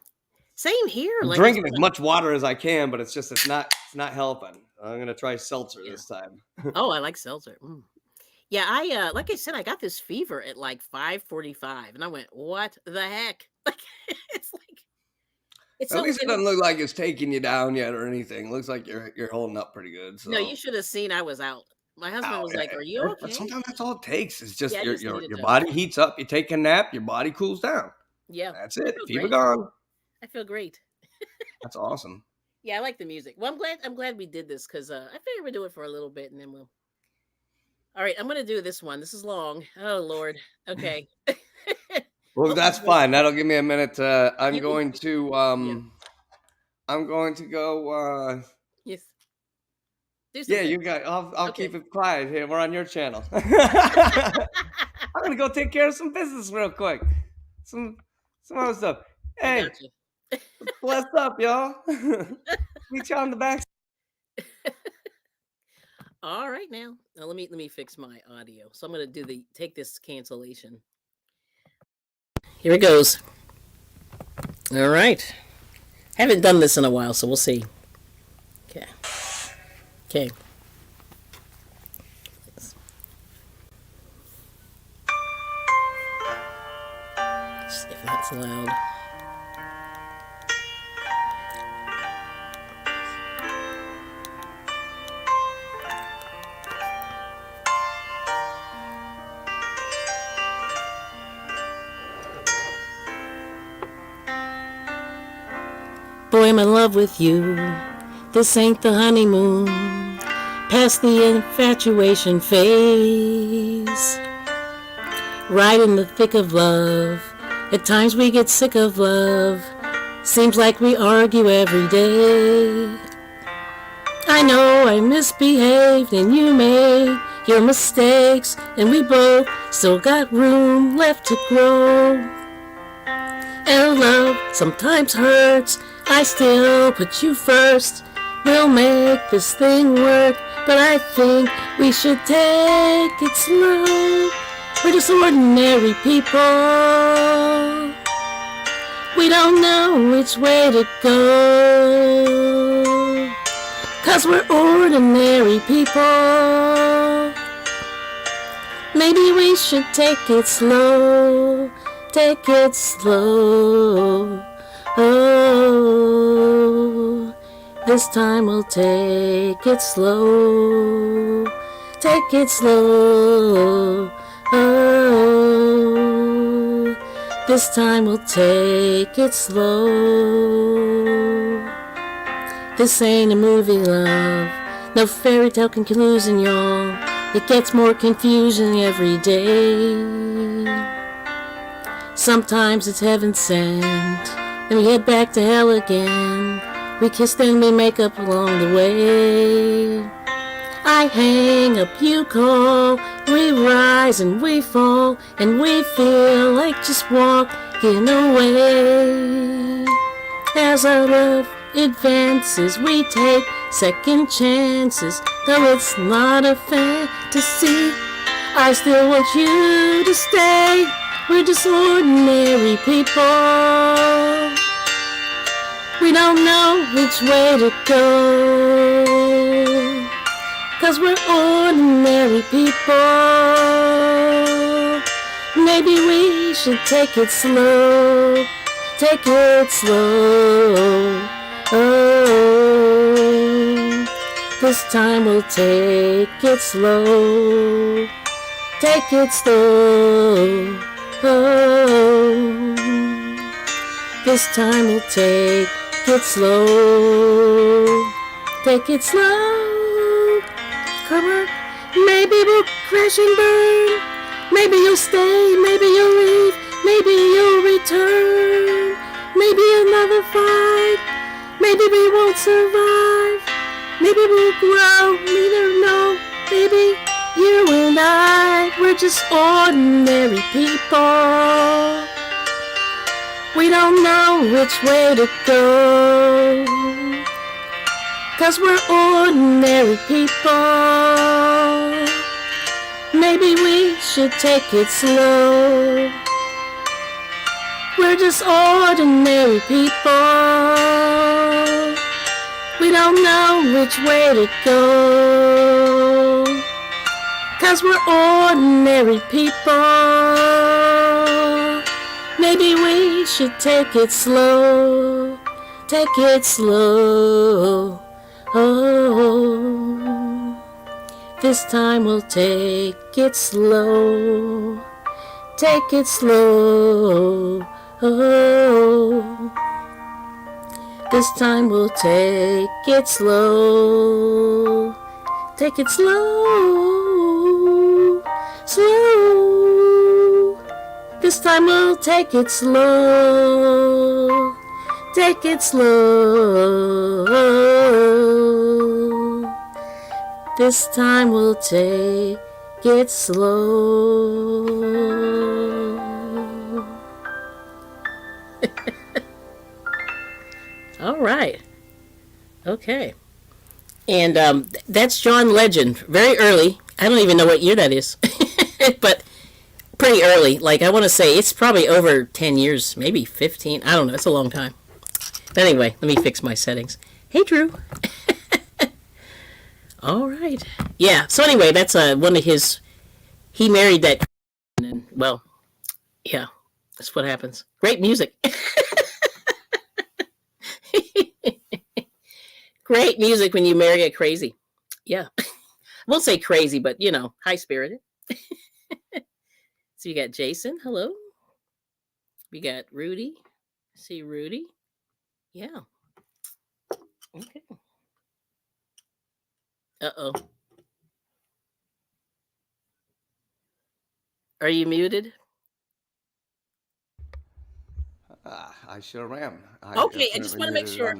Same here. I'm like drinking as much water as I can, but it's not helping. I'm gonna try seltzer this time. Oh, I like seltzer. Yeah, I like I said, I got this fever at like 5:45, and I went, "What the heck?" Like it's At so least it doesn't look like it's taking you down yet or anything. It looks like you're holding up pretty good. So. No, you should have seen I was out. My husband was like, "Are you okay?" But sometimes that's all it takes. It's just Yeah, your body heats up. You take a nap, your body cools down. Yeah, That's it. Fever great. gone. I feel great. That's awesome. Yeah, I like the music. Well, I'm glad we did this because I figured we'd do it for a little bit and then we'll All right, I'm gonna do this one. This is long. Oh Lord. Okay. Well, Hope you that's guys. fine. That'll give me a minute to. You can. Yeah. I'm going to go. Yes. Do Yeah, something. you got. I'll keep Okay. it quiet here. We're on your channel. I'm gonna go take care of some business real quick. Some some other stuff. I Hey, got you. bless up, y'all. Meet you on the back. All right now. Now let me fix my audio. So I'm gonna take this cancellation. Here it goes. All right. Haven't done this in a while, so we'll see. Okay. Okay. Let's see if that's loud. Boy, I'm in love with you. This ain't the honeymoon. Past the infatuation phase. Right in the thick of love. At times we get sick of love. Seems like we argue every day. I know I misbehaved and you made your mistakes, and we both still got room left to grow. And love sometimes hurts. I still put you first. We'll make this thing work, but I think we should take it slow. We're just ordinary people. We don't know which way to go, 'cause we're ordinary people. Maybe we should take it slow. Take it slow. Oh, this time we'll take it slow. Take it slow. Oh, this time we'll take it slow. This ain't a movie, love. No fairy tale conclusion, y'all. It gets more confusing every day. Sometimes it's heaven sent, then we head back to hell again. We kiss, then we make up along the way. I hang up, you call, we rise and we fall, and we feel like just walking away. As our love advances, we take second chances. Though it's not a fantasy, I still want you to stay. We're just ordinary people. We don't know which way to go, 'cause we're ordinary people. Maybe we should take it slow. Take it slow. Oh, this time we'll take it slow. Take it slow. Oh, this time we'll take it slow. Take it slow. Come on. Maybe we'll crash and burn. Maybe you'll stay. Maybe you'll leave. Maybe you'll return. Maybe another fight. Maybe we won't survive. Maybe we'll grow. We don't know. Maybe you and I, we're just ordinary people. We don't know which way to go, 'cause we're ordinary people. Maybe we should take it slow. We're just ordinary people. We don't know which way to go, 'cause we're ordinary people. Maybe we should take it slow. Take it slow. Oh, this time we'll take it slow. Take it slow. Oh, this time we'll take it slow. Take it slow. Slow. This time we'll take it slow. Take it slow. This time we'll take it slow. All right. Okay. And that's John Legend. Very early. I don't even know what year that is. But pretty early. Like, I want to say it's probably over 10 years, maybe 15. I don't know. It's a long time. But anyway, let me fix my settings. Hey, Drew. All right. Yeah. So anyway, that's one of his. He married that. And, well, yeah. That's what happens. Great music. Great music when you marry a crazy. Yeah. We'll say crazy, but, high spirited. So you got Jason. Hello. We got Rudy. See Rudy. Yeah. Okay. Uh-oh. Are you muted? I sure am. Okay, I just want to make sure.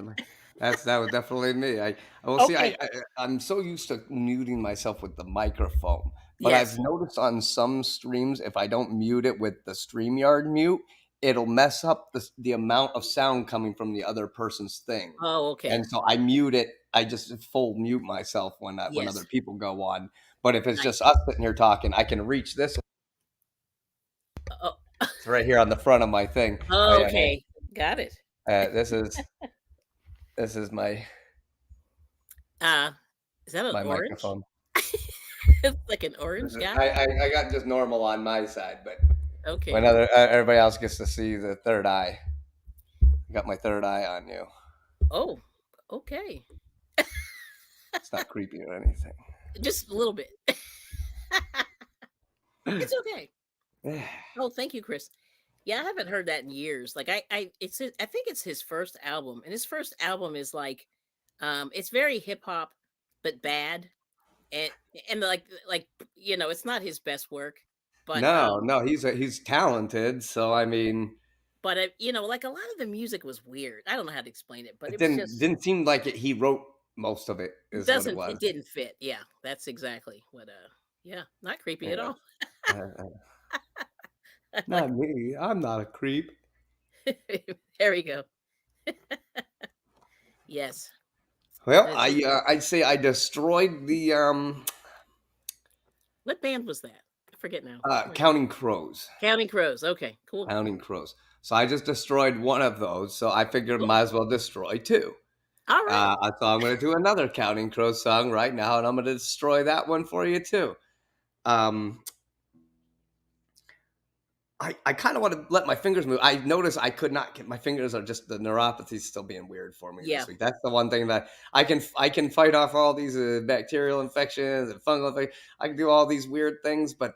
That was definitely me. I will see. Okay. I'm so used to muting myself with the microphone, but Yes. I've noticed on some streams, if I don't mute it with the StreamYard mute, it'll mess up the amount of sound coming from the other person's thing. Oh, okay. And so I mute it. I just full mute myself when Yes. other people go on. But if it's Nice. just us sitting here talking, I can reach this. Oh, It's right here on the front of my thing. okay. Got it. This is my Is that an my orange? microphone. It's like an orange guy. I got just normal on my side, but Okay. when everybody else gets to see the third eye, I got my third eye on you. Oh, okay. It's not creepy or anything. Just a little bit. It's okay. Oh, thank you, Chris. Yeah, I haven't heard that in years. Like I think it's his first album, and his first album is like, it's very hip hop, but bad, and like it's not his best work, but No, he's talented. So I mean, but like a lot of the music was weird. I don't know how to explain it, but it it was just didn't seem like it. He wrote most of it. Is what it was. it didn't fit. Yeah, that's exactly what. Yeah, not creepy at all. Not me. I'm not a creep. There we go. Yes. Well, I'd say I destroyed the What band was that? I forget now. Counting Crows. Counting Crows. Okay, cool. Counting Crows. So I just destroyed one of those. So I figured might as well destroy two. All right. So I'm going to do another Counting Crows song right now, and I'm going to destroy that one for you too. I kind of want to let my fingers move. I noticed I could not get my fingers, are just the neuropathy still being weird for me this week. That's the one thing that I can fight off all these bacterial infections and fungal infections. I can do all these weird things, but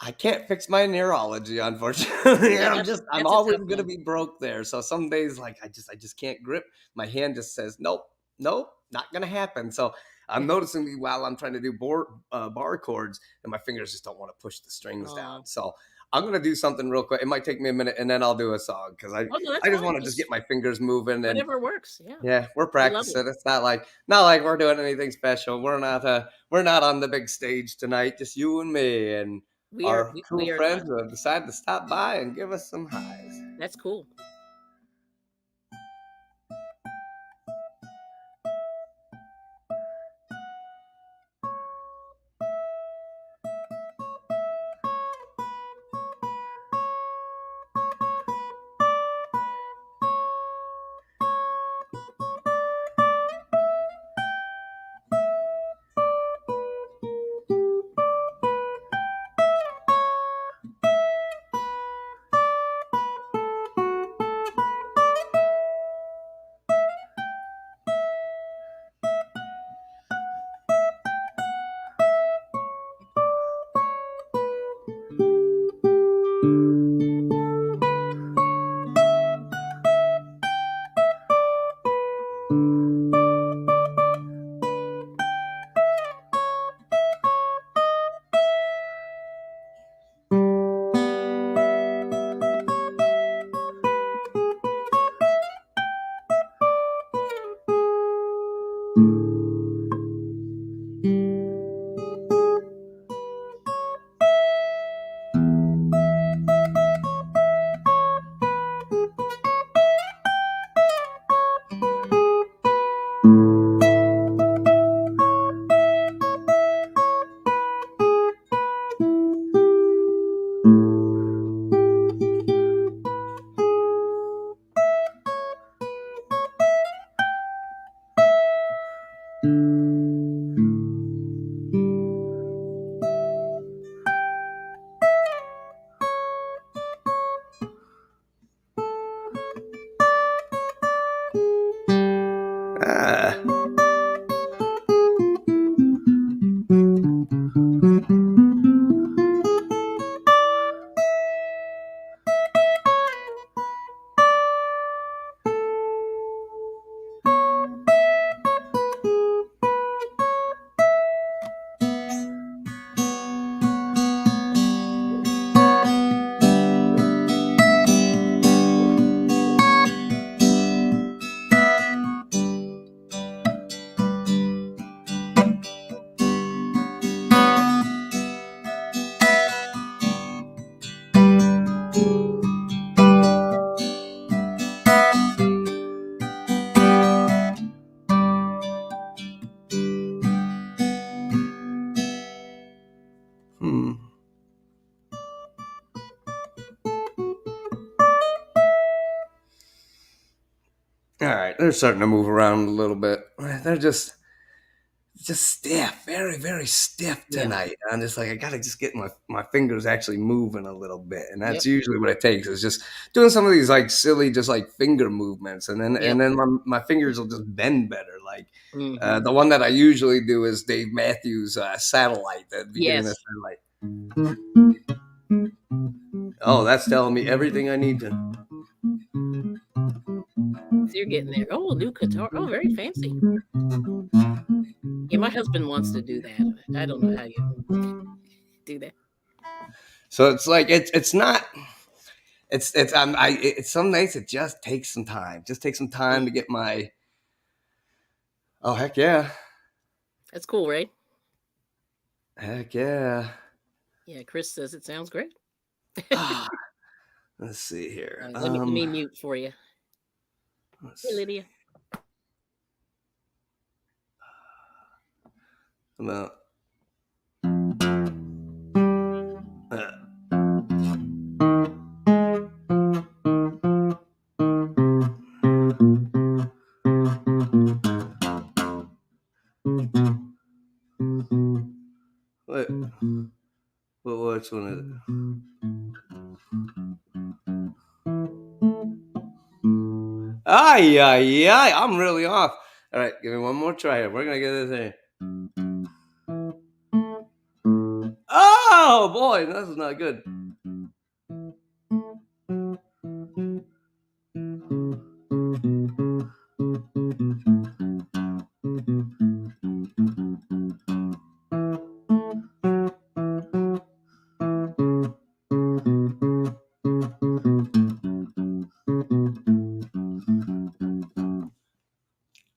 I can't fix my neurology, unfortunately. Yeah, I'm always going to be broke there. So some days, like I just can't grip. My hand just says nope, not going to happen. So I'm noticing while I'm trying to do bar chords, and my fingers just don't want to push the strings down. So I'm going to do something real quick. It might take me a minute, and then I'll do a song because I just want to just get my fingers moving. And whatever works. Yeah. Yeah, we're practicing. It's not like we're doing anything special. We're not on the big stage tonight. Just you and me and our cool friends who have decided to stop by and give us some highs. That's cool. Ah. Hmm. All right, they're starting to move around a little bit. They're just stiff, very, very stiff Yeah. tonight. I'm just like, I gotta just get my fingers actually moving a little bit, and that's Yep. usually what it takes is just doing some of these like silly, just like finger movements, and then Yep. my fingers will just bend better. Like Mhm. the one that I usually do is Dave Matthews' Satellite, the beginning Yes. of Satellite. Oh, that's telling me everything I need to. So you're getting there. Oh, new guitar. Oh, very fancy. Yeah, my husband wants to do that. I don't know how you do that. So it's like it's not. It's some nights it just takes some time. Just takes some time to get my. Oh heck yeah! That's cool, right? Heck yeah! Yeah, Chris says it sounds great. Let's see here. Let me mute for you. Hey, Lydia. About. What? Which one is it? Ay, ay, ay. I'm really off. All right, give me one more try here. We're going to get this in. Oh, boy. This is not good.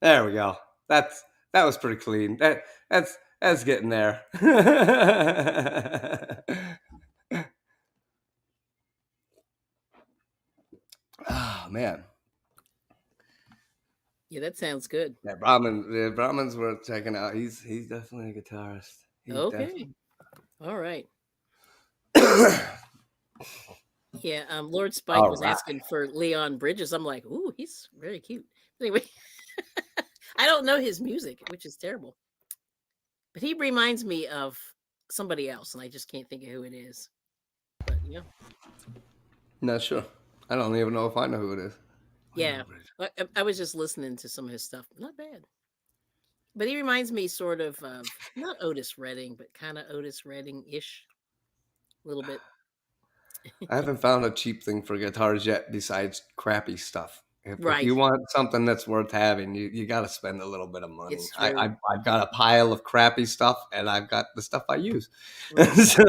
There we go. That was pretty clean. That's getting there. Oh man. Yeah, that sounds good. Yeah, Brahman's worth checking out. He's definitely a guitarist. He's Okay. All right. Yeah, Lord Spike All was right. asking for Leon Bridges. I'm like, ooh, he's very cute. Anyway, I don't know his music, which is terrible. But he reminds me of somebody else, and I just can't think of who it is. But yeah. Not sure. I don't even know if I know who it is. Yeah. I was just listening to some of his stuff. Not bad. But he reminds me sort of not Otis Redding, but kind of Otis Redding-ish. A little bit. I haven't found a cheap thing for guitars yet besides crappy stuff. If Right. you want something that's worth having, you got to spend a little bit of money. It's true. I've got a pile of crappy stuff, and I've got the stuff I use. Right. So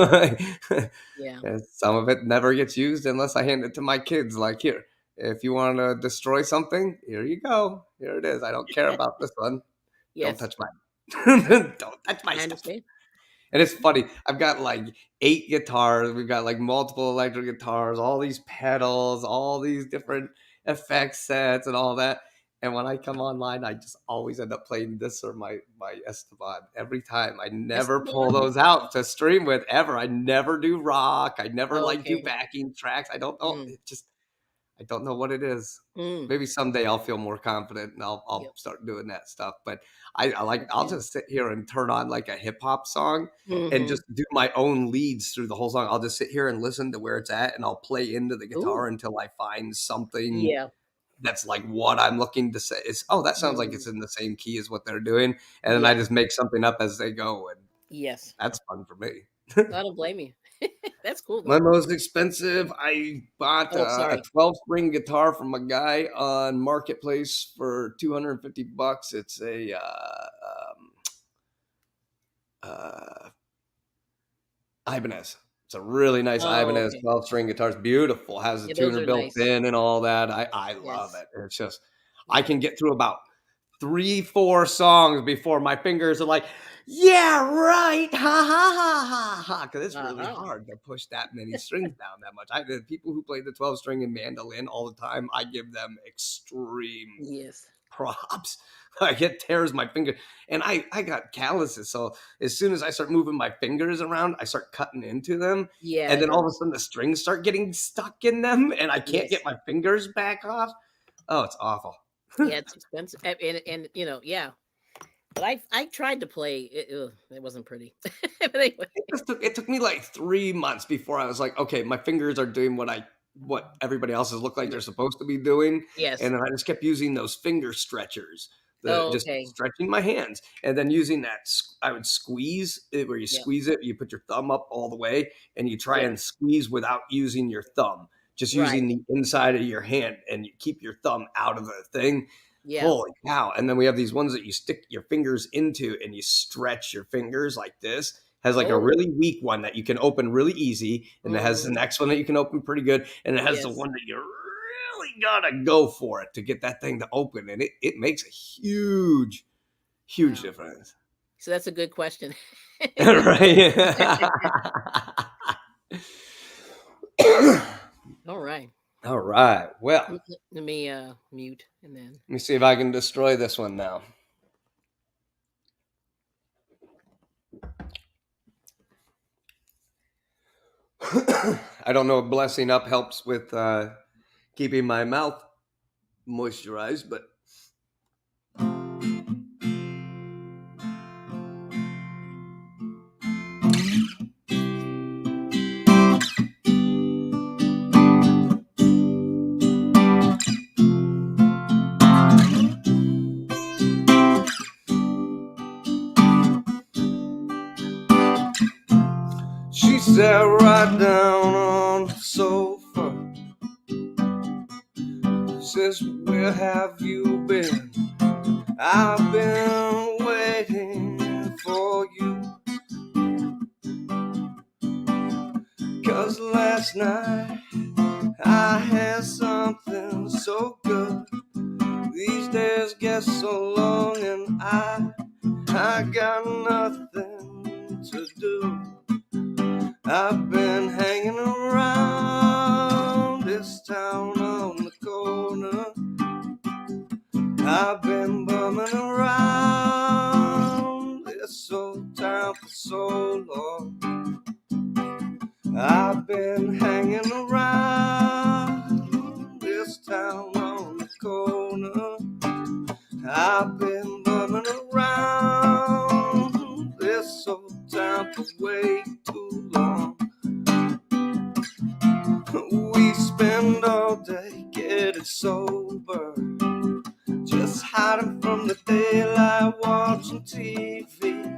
Yeah. and some of it never gets used unless I hand it to my kids. Like, here, if you want to destroy something, here you go. Here it is. I don't care about this one. Yes. Don't touch mine. Don't touch my I stuff. understand. And it's funny. I've got like 8 guitars. We've got like multiple electric guitars, all these pedals, all these different effect sets, and all that. And when I come online, I just always end up playing this or my Esteban every time. I never pull Esteban? those out to stream with ever. I never do rock. I never like do Okay. backing tracks. I don't know. Mm. It just I don't know what it is. Mm. Maybe someday I'll feel more confident and I'll Yep. start doing that stuff. But I'll Okay. just sit here and turn on like a hip hop song and Mm-hmm. just do my own leads through the whole song. I'll just sit here and listen to where it's at and I'll play into the Ooh. guitar until I find something Yeah. that's like what I'm looking to say. It's that sounds like Mm. it's in the same key as what they're doing. And then I Yeah. just make something up as they go. And Yes. that's fun for me. I don't blame you. That's cool My though. most expensive, I bought Oh, a sorry. 12-string guitar from a guy on Marketplace for $250. It's a uh, Ibanez. It's a really nice Oh, Ibanez okay. 12-string guitar. It's beautiful. Has the Yeah, those tuner are built nice. in and all that. I love Yes. it. It's just I Yeah. can get through about 3-4 songs before my fingers are like, yeah, right, ha ha ha ha ha, because it's really Uh-huh. hard to push that many strings down that much. The people who play the 12-string and mandolin all the time, I give them extreme Yes. props. Like it tears my finger, and I got calluses. So as soon as I start moving my fingers around, I start cutting into them, Yeah, and it then all of a hurts. sudden the strings start getting stuck in them, and I can't Yes. get my fingers back off. Oh, it's awful. Yeah, it's expensive. And yeah. But I tried to play. It wasn't pretty. But anyway. It took me like 3 months before I was like, "Okay, my fingers are doing what everybody else's look like they're supposed to be doing," Yes. and then I just kept using those finger stretchers, the Oh, just okay. stretching my hands, and then using that I would squeeze it where you Yeah. squeeze it, you put your thumb up all the way, and you try Yeah. and squeeze without using your thumb, just Right. using the inside of your hand, and you keep your thumb out of the thing. Yeah. Holy cow, and then we have these ones that you stick your fingers into, and you stretch your fingers like this. Has like a Oh. really weak one that you can open really easy, and it has the Mm-hmm. next one that you can open pretty good, and it has the Yes. one that you really gotta go for it to get that thing to open, and it makes a huge Wow. difference. So that's a good question. Right? All right. All right. Well, Let me mute and then. let me see if I can destroy this one now. I don't know if blessing up helps with keeping my mouth moisturized, but she sat right down on the sofa. Says, where have you been? I've been waiting for you. 'Cause last night I had something so good. These days get so long and I got nothing to do. I've been hanging around this town on the corner. I've been bumming around this old town for so long. I've been hanging around this town on the corner. I've been bumming around this old town for way too long. We spend all day getting sober, just hiding from the daylight, watching TV.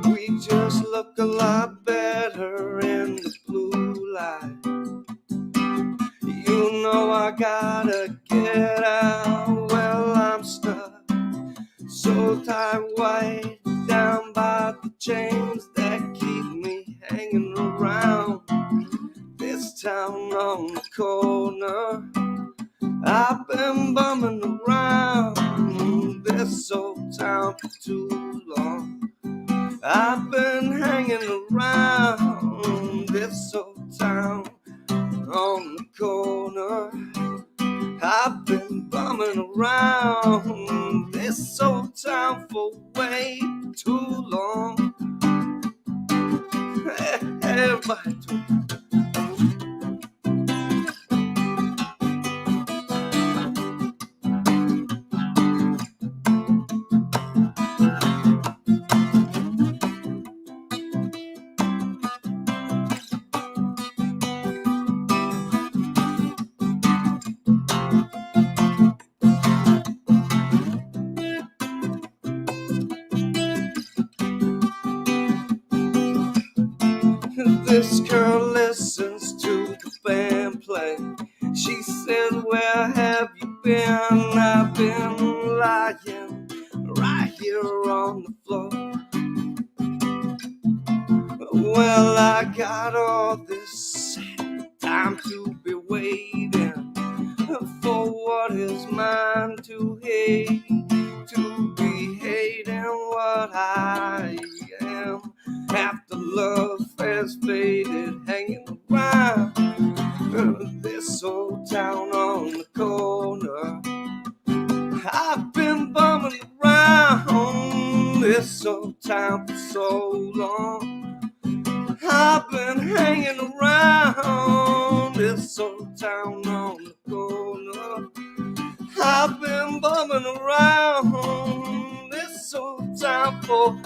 We just look a lot better in the blue light. You know I gotta get out. Well, I'm stuck so tight, white down by the chains that keep me hanging around this town on the corner. I've been bumming around this old town for too long. I've been hanging around this old town on the corner. I've been bumming around this old town for way too long. way too. This girl listens to the band play. She says, where have you been? I've been lying right here on the floor. Well, I got all this time to be waiting for what is mine to hate, to be hating what I am. After love has faded, hanging around this old town on the corner. I've been bumming around this old town for so long. I've been hanging around this old town on the corner. I've been bumming around this old town for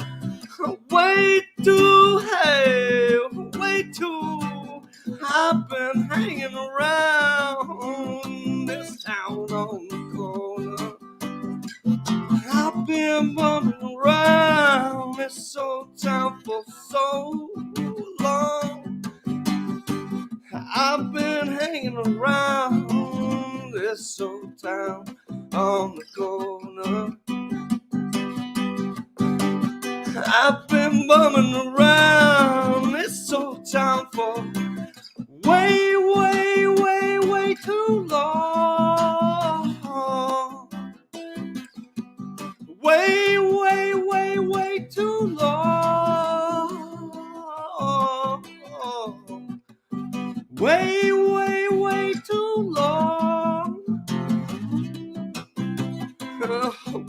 way too I've been hanging around this town on the corner. I've been bumming around this old town for so long. I've been hanging around this old town on the corner. I've been bumming around this old town for way too long. Way too long. Way too long. Way too long.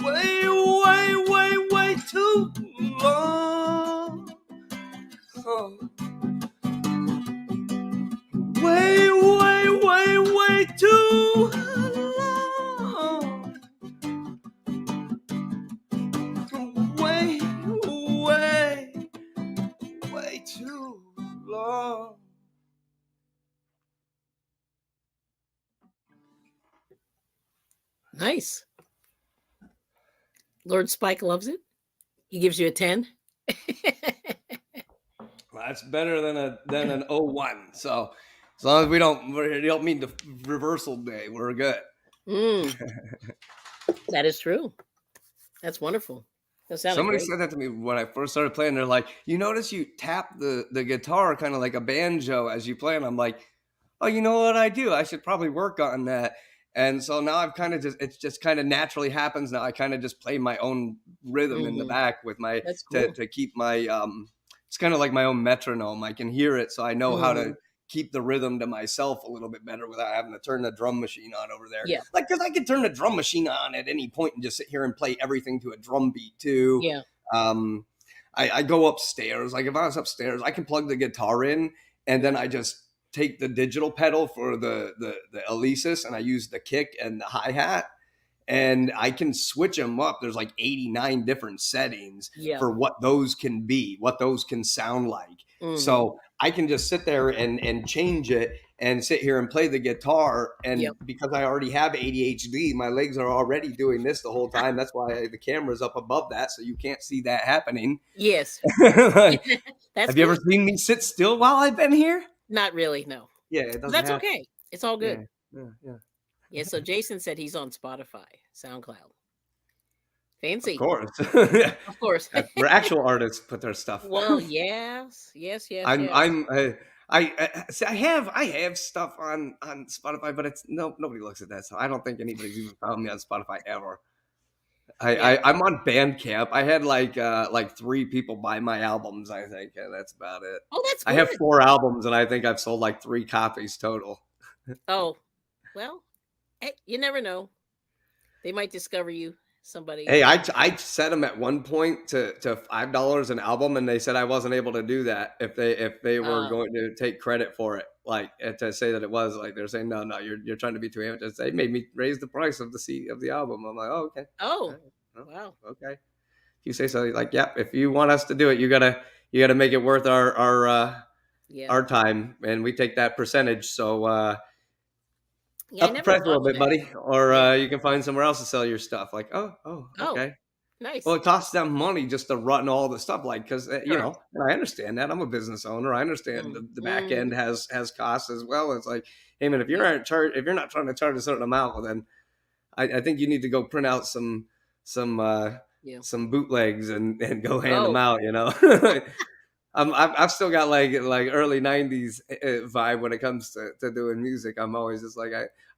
Way too long. Way too long. Nice. Lord Spike loves it. He gives you a 10. That's better than an 01. So as long as we don't mean the reversal day, we're good. That is true. That's wonderful. That sounded Somebody great. said that to me when I first started playing. They're like, you notice you tap the guitar kind of like a banjo as you play, and I'm like, oh, you know what I do? I should probably work on that. And so now I've kind of just kind of naturally happens now. I kind of just play my own rhythm in the back with my That's cool. to keep my it's kind of like my own metronome. I can hear it, so I know how to keep the rhythm to myself a little bit better without having to turn the drum machine on over there. Yeah. Like, because I could turn the drum machine on at any point and just sit here and play everything to a drum beat too. Yeah. I go upstairs. Like if I was upstairs, I can plug the guitar in and then I just take the digital pedal for the Alesis and I use the kick and the hi-hat and I can switch them up. There's like 89 different settings for what those can be, what those can sound like. So I can just sit there and change it and sit here and play the guitar. And because I already have ADHD, my legs are already doing this the whole time. That's why the camera's up above that, so you can't see that happening. Yes. Have you ever seen me sit still while I've been here? Not really, no. Yeah, it doesn't That's happen. okay. It's all good. Yeah. So Jason said he's on Spotify, SoundCloud. Fancy. Of course. Of course. Where actual artists put their stuff. Well, yes. I have stuff on Spotify, but it's nobody looks at that, so I don't think anybody's even found me on Spotify ever. I'm on Bandcamp. I had like 3 people buy my albums, I think, and that's about it. Oh, that's good. I have 4 albums, and I think I've sold like 3 copies total. Oh, well, hey, you never know. They might discover you somebody. Hey, I set them at one point to $5 an album, and they said I wasn't able to do that if they were Oh, going to take credit for it, like to say that it was like they're saying no, you're trying to be too ambitious. They made me raise the price of the album. I'm like, oh, okay, all oh, right, well, wow. okay. If you say so, like, yeah, if you want us to do it, you gotta make it worth Yeah. our time, and we take that percentage. So Yeah, I up the never price a thought little of bit, that. buddy, or Yeah. you can find somewhere else to sell your stuff. Like, oh, Oh, okay. nice. Well, it costs them money just to run all the stuff, like, because you Sure. know, and I understand that. I'm a business owner. I understand the back end has costs as well. It's like, hey man, if you're not trying to charge a certain amount, well then I think you need to go print out some Yeah. some bootlegs and go hand them Oh, out. You know, I've still got like early '90s vibe when it comes to doing music. I'm always just like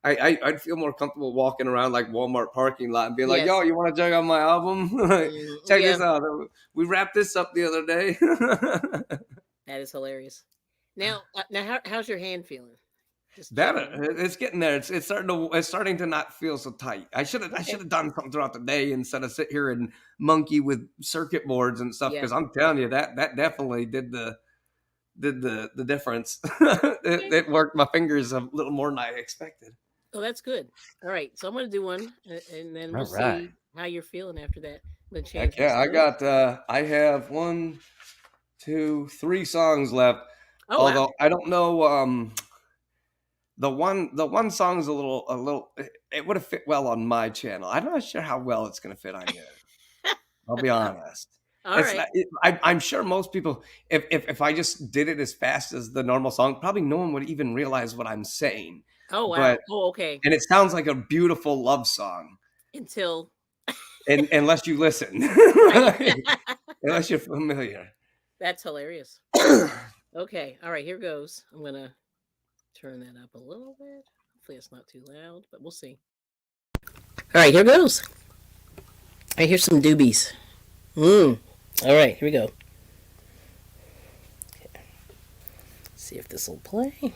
I'd feel more comfortable walking around like Walmart parking lot and being like, yes. "Yo, you want to check out my album? Check Yeah, this out. We wrapped this up the other day." that is hilarious. Now, how's your hand feeling? Just Better. chilling. It's getting there. It's starting to not feel so tight. I should Okay. have done something throughout the day instead of sit here and monkey with circuit boards and stuff. Yeah. Because I'm telling you that definitely did the difference. Okay. It worked my fingers a little more than I expected. Oh, that's good. All right, so I'm gonna do one, and then we'll All right. see how you're feeling after that. I'm gonna change Heck yeah, this. I have 1, 2, 3 songs left. Oh wow. Although I don't know, the one song's a little. It would have fit well on my channel. I'm not sure how well it's gonna fit on yours. I'll be honest. All It's right. not, I'm sure most people, if I just did it as fast as the normal song, probably no one would even realize what I'm saying. Oh wow. But Oh okay. and it sounds like a beautiful love song, Until and unless you listen, right. unless you're familiar. That's hilarious. Okay. All right. Here goes. I'm gonna turn that up a little bit. Hopefully, it's not too loud, but we'll see. All right. Here goes. I hear some doobies. All right. Here we go. Okay. See if this will play.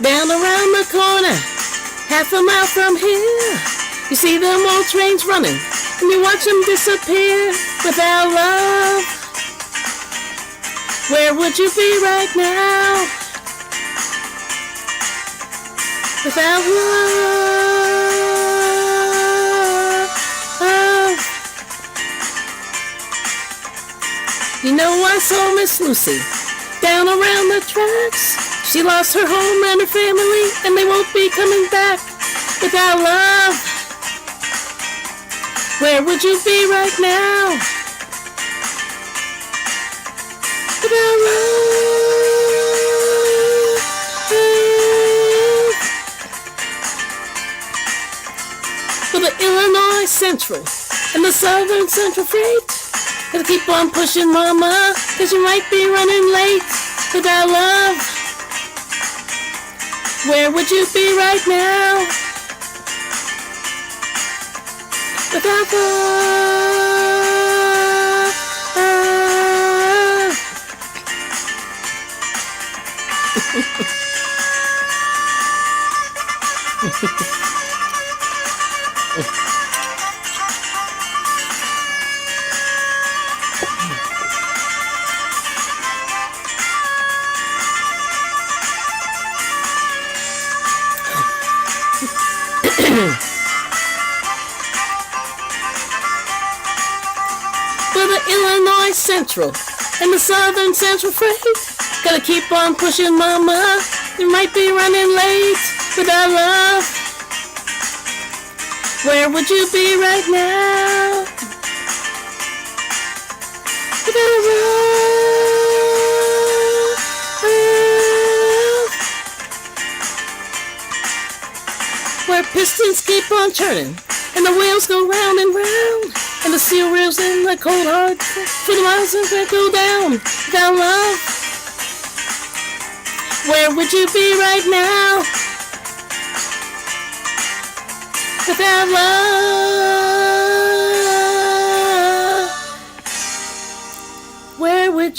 Down around the corner, half a mile from here, you see them old trains running, and you watch them disappear without love. Where would you be right now? Without love. You know I saw Miss Lucy down around the tracks. She lost her home and her family, and they won't be coming back without love. Where would you be right now? Without love. For the Illinois Central and the Southern Central Freight, gotta keep on pushing, mama, 'cause you might be running late without love. Where would you be right now? Without love. For the Illinois Central and the Southern Central Freight, gotta keep on pushing, mama, you might be running late without love. Where would you be right now? Without love. Where pistons keep on turning and the wheels go round and round, and the steel rails in the cold hard for the miles that go down without love. Where would you be right now? Without love.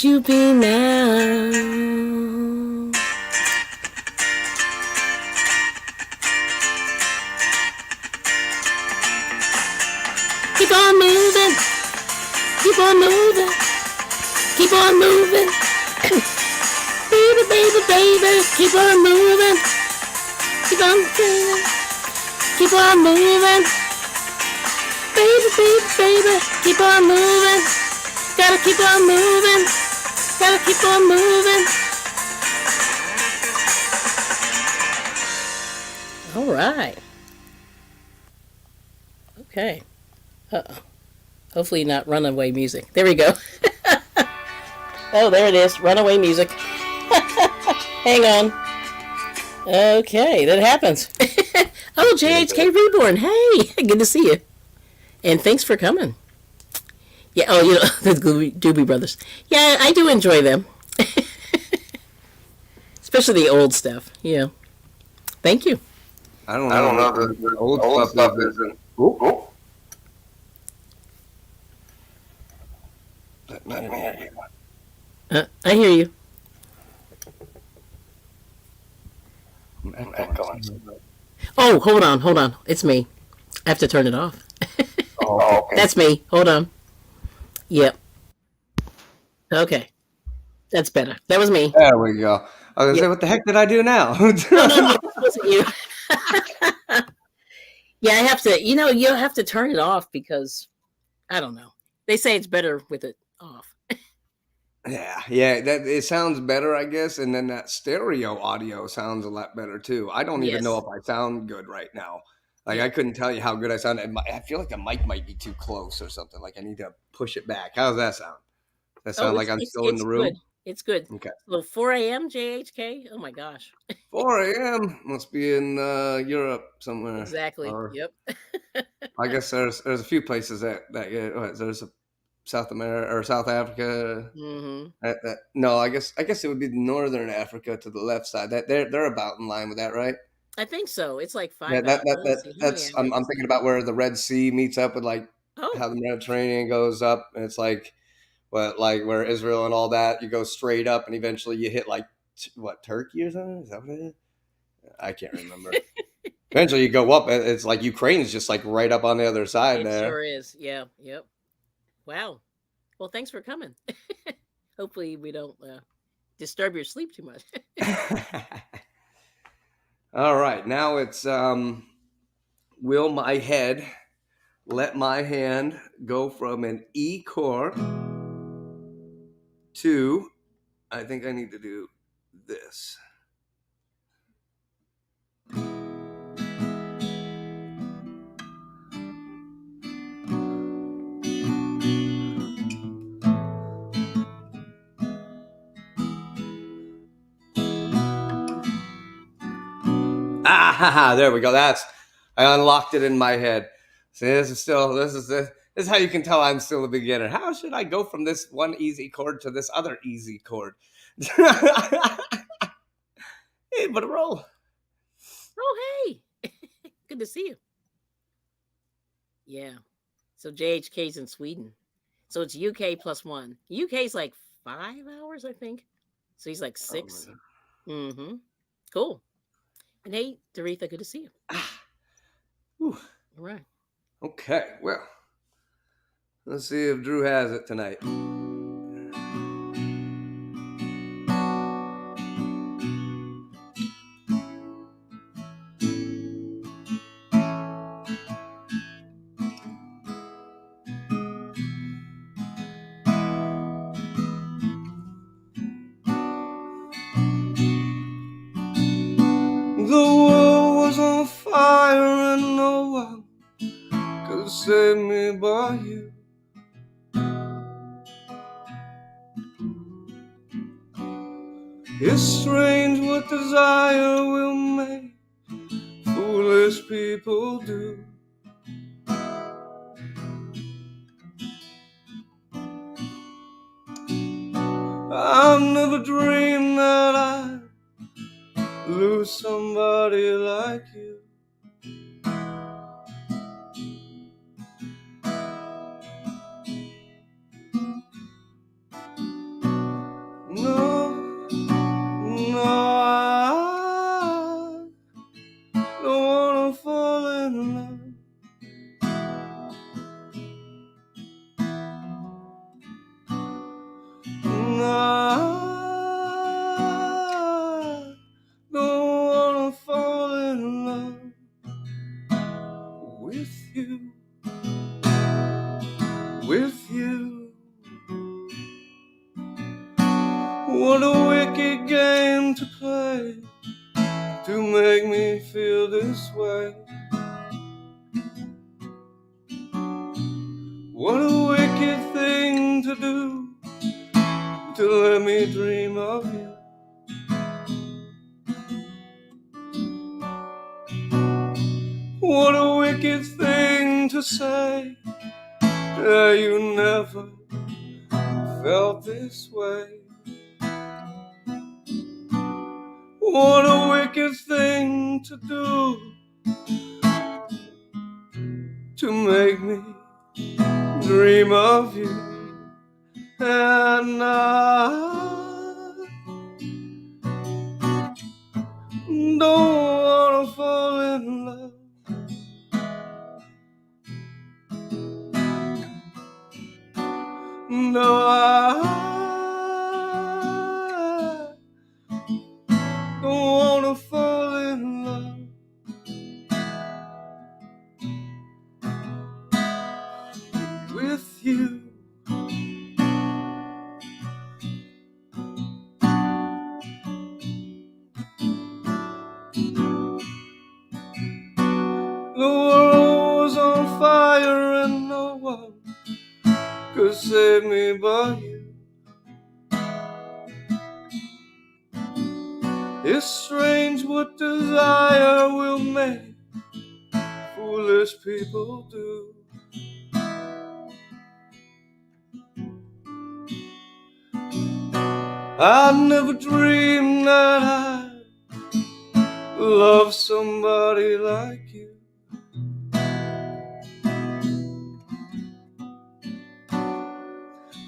you be now? Keep on moving. Keep on moving. Keep on moving. Baby, baby, baby. Keep on moving. Keep on moving. Keep on moving. Baby, baby, baby. Keep on moving. Gotta keep on moving. Gotta keep on moving. All right. Okay. Uh-oh. Hopefully not runaway music. There we go. Oh, there it is. Runaway music. Hang on. Okay, that happens. Oh, JHK Reborn. Hey, good to see you. And thanks for coming. Yeah, oh, you know, the Doobie Brothers. Yeah, I do enjoy them. Especially the old stuff. Yeah. Thank you. I don't know. The old stuff isn't. Oh. I hear you. Oh, hold on. It's me. I have to turn it off. Oh, okay. That's me. Hold on. Yep. Okay. That's better. That was me. There we go. I was gonna say, what the heck did I do now? No, that wasn't you. Yeah, I have to, you'll have to turn it off because, I don't know. They say it's better with it off. Yeah, that it sounds better, I guess, and then that stereo audio sounds a lot better too. I don't even know if I sound good right now. Like I couldn't tell you how good I sound. I feel like the mic might be too close or something. Like I need to push it back. How does that sound? That sound like I'm still in the room? Good. It's good. Okay. So 4 a.m. JHK? Oh my gosh. 4 a.m. must be in Europe somewhere. Exactly. Or, yep. I guess there's a few places that there's a South America or South Africa. Mm-hmm. No, I guess it would be Northern Africa to the left side. That they're about in line with that, right? I think so. It's like 5 Yeah, hours. that's I'm thinking about where the Red Sea meets up with like how the Mediterranean goes up, and it's like where Israel and all that, you go straight up, and eventually you hit like Turkey or something. Is that what it is? I can't remember. Eventually you go up, it's like Ukraine's just like right up on the other side there. It sure is. Yeah. Yep. Wow. Well, thanks for coming. Hopefully we don't disturb your sleep too much. All right. Now it's will my head let my hand go from an E chord to, I think I need to do this. There we go. I unlocked it in my head. See, this is how you can tell I'm still a beginner. How should I go from this one easy chord to this other easy chord? Hey, but roll. Oh, hey. Good to see you. Yeah. So JHK's in Sweden. So it's UK +1. UK's like 5 hours, I think. So he's like 6. Mm-hmm. Cool. And hey, Doretha, good to see you. All right. Okay, well, let's see if Drew has it tonight. The world was on fire and no one could save me but you. It's strange what desire will make foolish people do. I've never dreamed that I'd lose somebody like you. feel this way. What a wicked thing to do, to let me dream of you. What a wicked thing to say, that you never felt this way. What a wicked thing to do, to make me dream of you. And I don't wanna fall in love. No, I don't wanna fall in love with you. The world was on fire and no one could save me but you. It's strange what desire will make foolish people do. I never dreamed that I'd love somebody like you.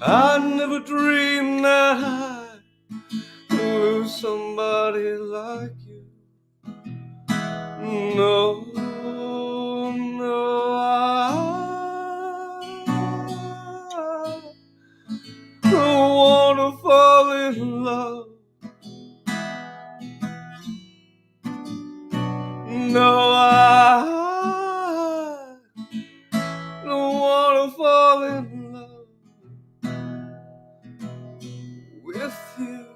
I never dreamed that I'd lose somebody like you. No, no, I don't wanna fall in love. No, I don't wanna fall in love with you,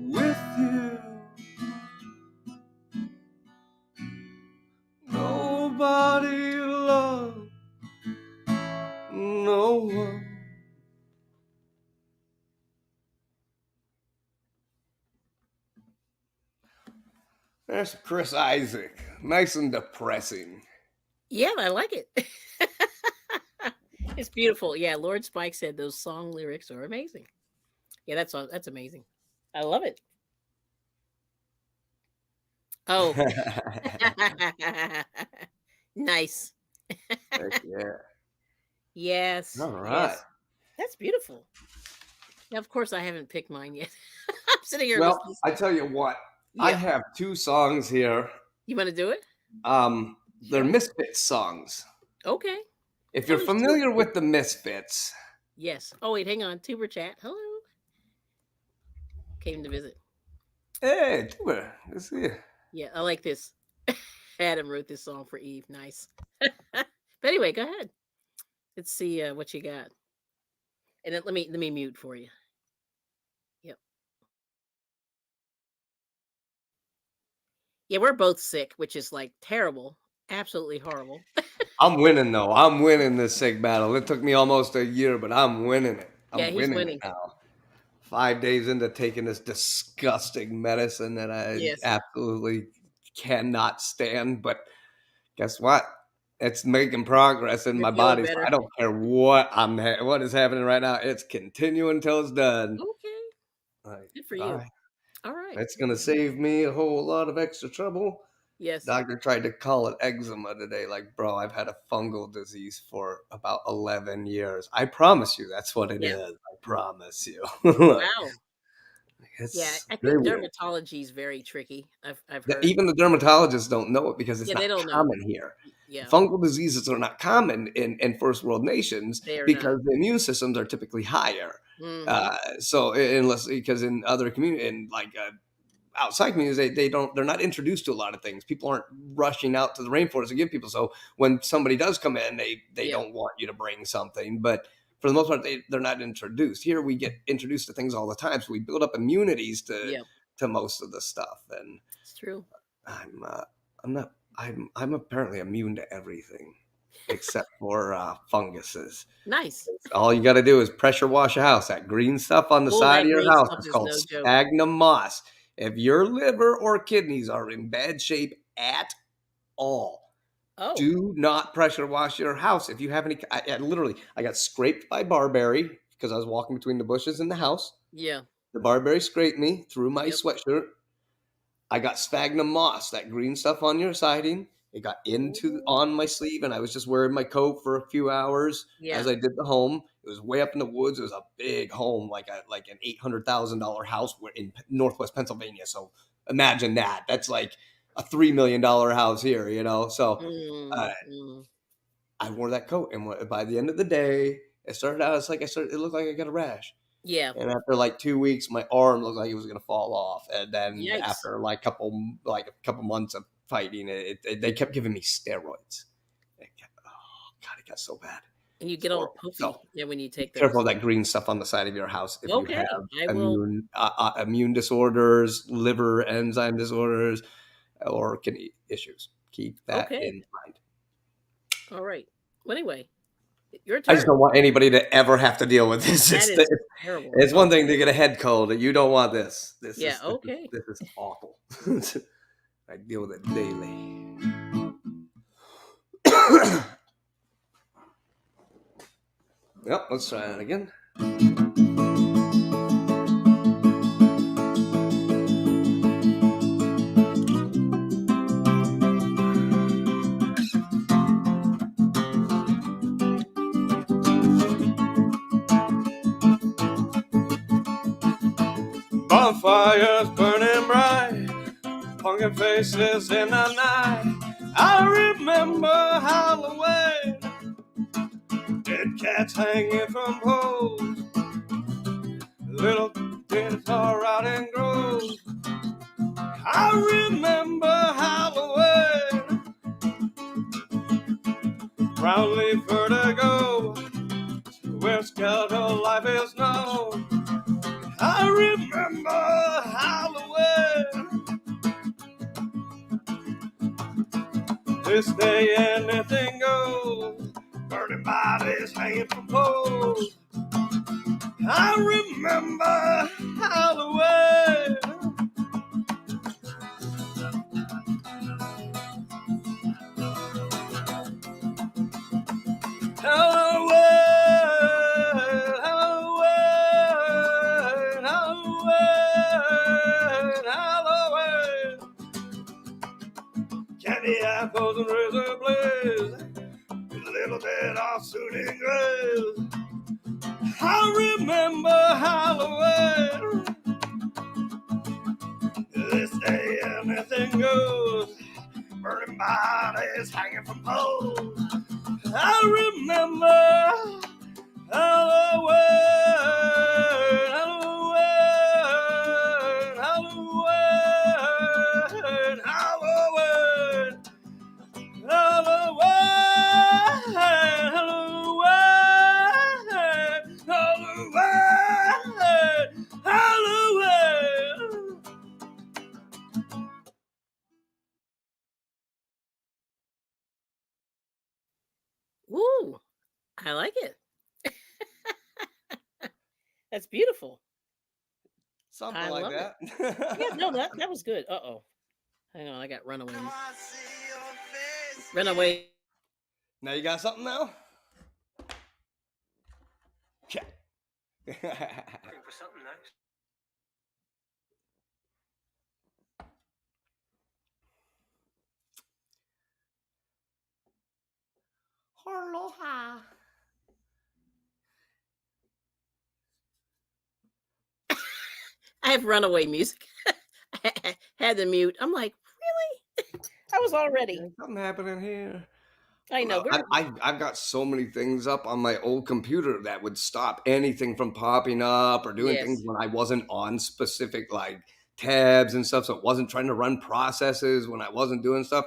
with you. Nobody love no one. There's Chris Isaac. Nice and depressing. Yeah, I like it. It's beautiful. Yeah, Lord Spike said those song lyrics are amazing. Yeah, that's amazing. I love it. Oh, nice. Heck yeah. Yes, All right. yes, that's beautiful. Now, of course, I haven't picked mine yet. I'm sitting here Well, listening. I tell you what, I Yeah, have two songs here. you want to do it? They're Sure. Misfits songs. Okay. If Oh, you're there's two. familiar with the Misfits, Yes. Oh wait, hang on. Tuber chat. Hello. Came to visit. hey, Tuber, let's see. Yeah, I like this. Adam wrote this song for Eve. Nice. But anyway, go ahead. Let's see what you got. And then let me mute for you. Yep. Yeah, we're both sick, which is like terrible, absolutely horrible. I'm winning though. I'm winning this sick battle. It took me almost a year, but I'm winning it. Yeah, I'm he's winning it winning. now. 5 days into taking this disgusting medicine that I Yes. absolutely cannot stand, but guess what? It's making progress in You're my feeling body. So better. I don't care what is happening right now. It's continuing until it's done. Okay. Like, Good for all you. right. All right. It's gonna save me a whole lot of extra trouble. Yes. Doctor tried to call it eczema today. Like, bro, I've had a fungal disease for about 11 years. I promise you that's what it Yeah. is. I promise you. Wow. Yeah, It's I very think weird. dermatology is very tricky. I've heard. Even the dermatologists don't know it because it's Yeah, they not don't know. common here. Yeah, Fungal diseases are not common in first world nations they are not. because the immune systems are typically higher. Hmm. So unless because in other community in like outside communities they're not introduced to a lot of things. People aren't rushing out to the rainforest to give people. So when somebody does come in, they Yeah. don't want you to bring something, but for the most part they're not introduced. Here we get introduced to things all the time, so we build up immunities Yeah. to most of the stuff. And It's true. I'm apparently immune to everything except for funguses. Nice. All you got to do is pressure wash a house. That green stuff on the Oh, side that of your green house stuff is is called no joke. sphagnum moss. If your liver or kidneys are in bad shape at all, Oh, do not pressure wash your house. If you have any, I got scraped by barberry because I was walking between the bushes in the house. yeah. The barberry scraped me through my Yep. sweatshirt. I got sphagnum moss, that green stuff on your siding. It got on my sleeve, and I was just wearing my coat for a few hours as Yeah. I did the home. It was way up in the woods. It was a big home, like an $800,000 house in Northwest Pennsylvania. So imagine that. That's like a $3 million house here, So Mm, uh, mm. I wore that coat, and by the end of the day, it started out. It's like it looked like I got a rash. Yeah. And after like 2 weeks, my arm looked like it was gonna fall off. And then Yikes. after a couple months of fighting, they kept giving me steroids. Oh God, it got so bad. And you It's get all horrible. poofy, So when you take careful those. of that green stuff on the side of your house. If you Okay. have I will. immune disorders, liver enzyme disorders, or kidney issues, keep that Okay. in mind. All right. Well, anyway, your I just turn. don't want anybody to ever have to deal with this. That is terrible. It's one thing to get a head cold. You don't want this. Yeah. Okay. This is awful. I deal with it daily. Yep, let's try that again. Bonfires burning bright, pumpkin faces in the night. I remember Halloween, dead cats hanging from poles, little guitar out in groves. I remember Halloween, brown leaf vertigo, where skeletal life is known. I remember Halloween. This day anything goes, burning bodies hanging from poles. I remember Halloween. Halloween, Halloween, Halloween, Halloween. Candy apples and razor blades, little dead off shooting graves. I remember Halloween. This day anything goes, burning bodies hanging from poles. I remember Halloween, Halloween, Halloween, Halloween, Halloween, Halloween, Halloween, Halloween. Woo! I like it. That's beautiful. Something I like love that. Yeah, no, that was good. Oh, hang on, I got runaway. Runaway. Now you got something now? Yeah. For something nice. Aloha. I have runaway music. I had to mute. I'm like, really? I was all ready. There's something happening here. I know. Well, I've got so many things up on my old computer that would stop anything from popping up or doing things Yes. when I wasn't on specific like tabs and stuff. So it wasn't trying to run processes when I wasn't doing stuff.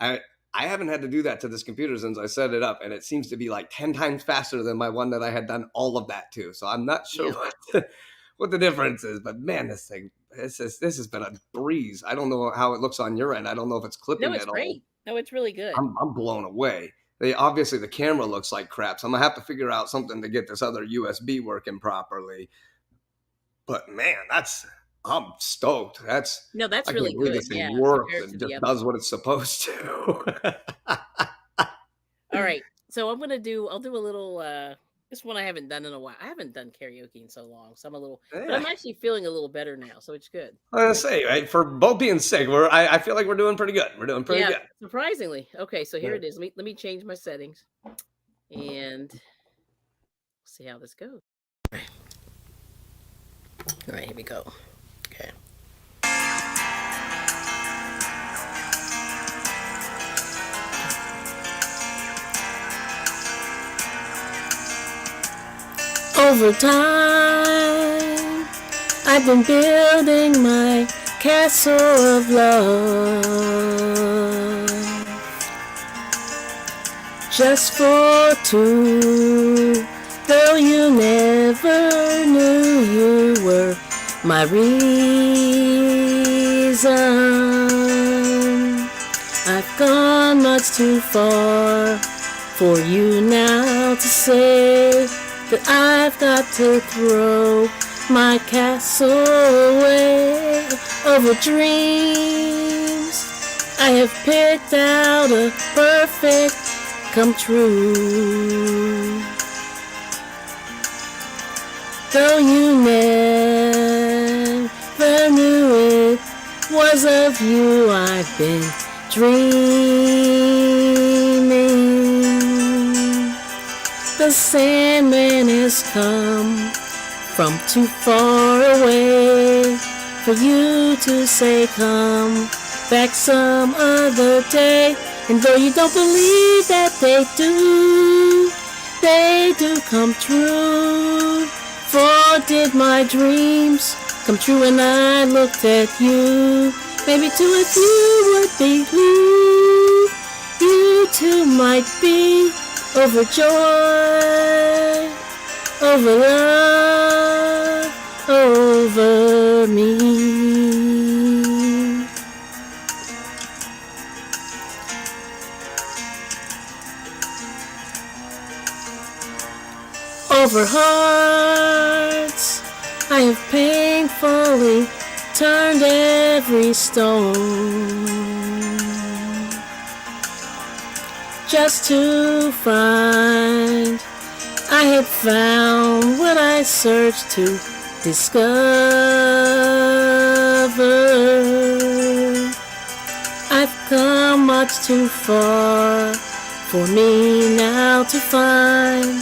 I I haven't had to do that to this computer since I set it up, and it seems to be like 10 times faster than my one that I had done all of that to. So I'm not sure Yeah. what the difference is, but man, this thing this has been a breeze. I don't know how it looks on your end. I don't know if it's clipping No, it's at all. great. No, it's really good. I'm blown away. Obviously the camera looks like crap, so I'm gonna have to figure out something to get this other USB working properly. But man, I'm stoked. No, that's I really can't believe good. this thing Yeah, works compared to and the just other does one. what it's supposed to. All right. So I'll do a little this one I haven't done in a while. I haven't done karaoke in so long, so but I'm Yeah. actually feeling a little better now, so it's good. I was gonna say, right, for both being sick, I feel like we're doing pretty good. We're doing pretty Yeah, good. surprisingly. Okay, so here Yeah. it is. Let me change my settings and see how this goes. All right, here we go. Okay. Over time, I've been building my castle of love just for two. Though you never knew you were my reason, I've gone much too far for you now to say that I've got to throw my castle away. Over dreams I have picked out a perfect come true. Though you never knew it was of you I've been dreaming. The Sandman has come from too far away for you to say come back some other day. And though you don't believe that they do come true. For did my dreams come true when I looked at you? Maybe too if you would believe, you too might be overjoyed, over love, over me. Over hearts I have painfully turned every stone, just to find I had found what I searched to discover. I've come much too far for me now to find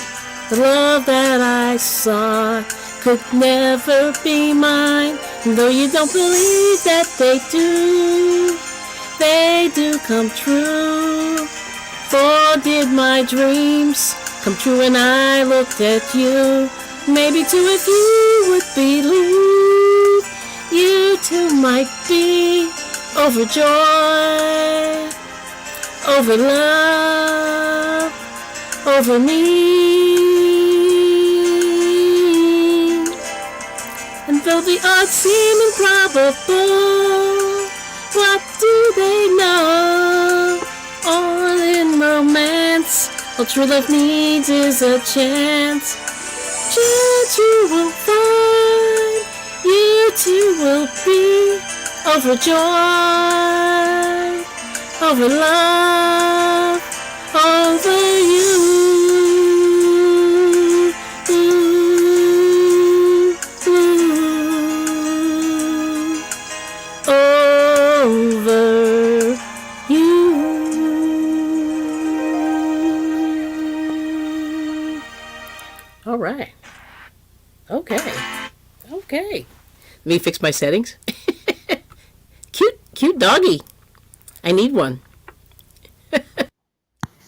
the love that I sought could never be mine. And though you don't believe that they do come true. For did my dreams come true when I looked at you? Maybe too if you would believe, you too might be overjoyed, over love, over me. And though the odds seem improbable, what do they know? All in romance, all true love needs is a chance. Chance you will find, you too will be overjoyed, over love, over you. Over you. All right. Okay. Let me fix my settings. Cute doggy. I need one.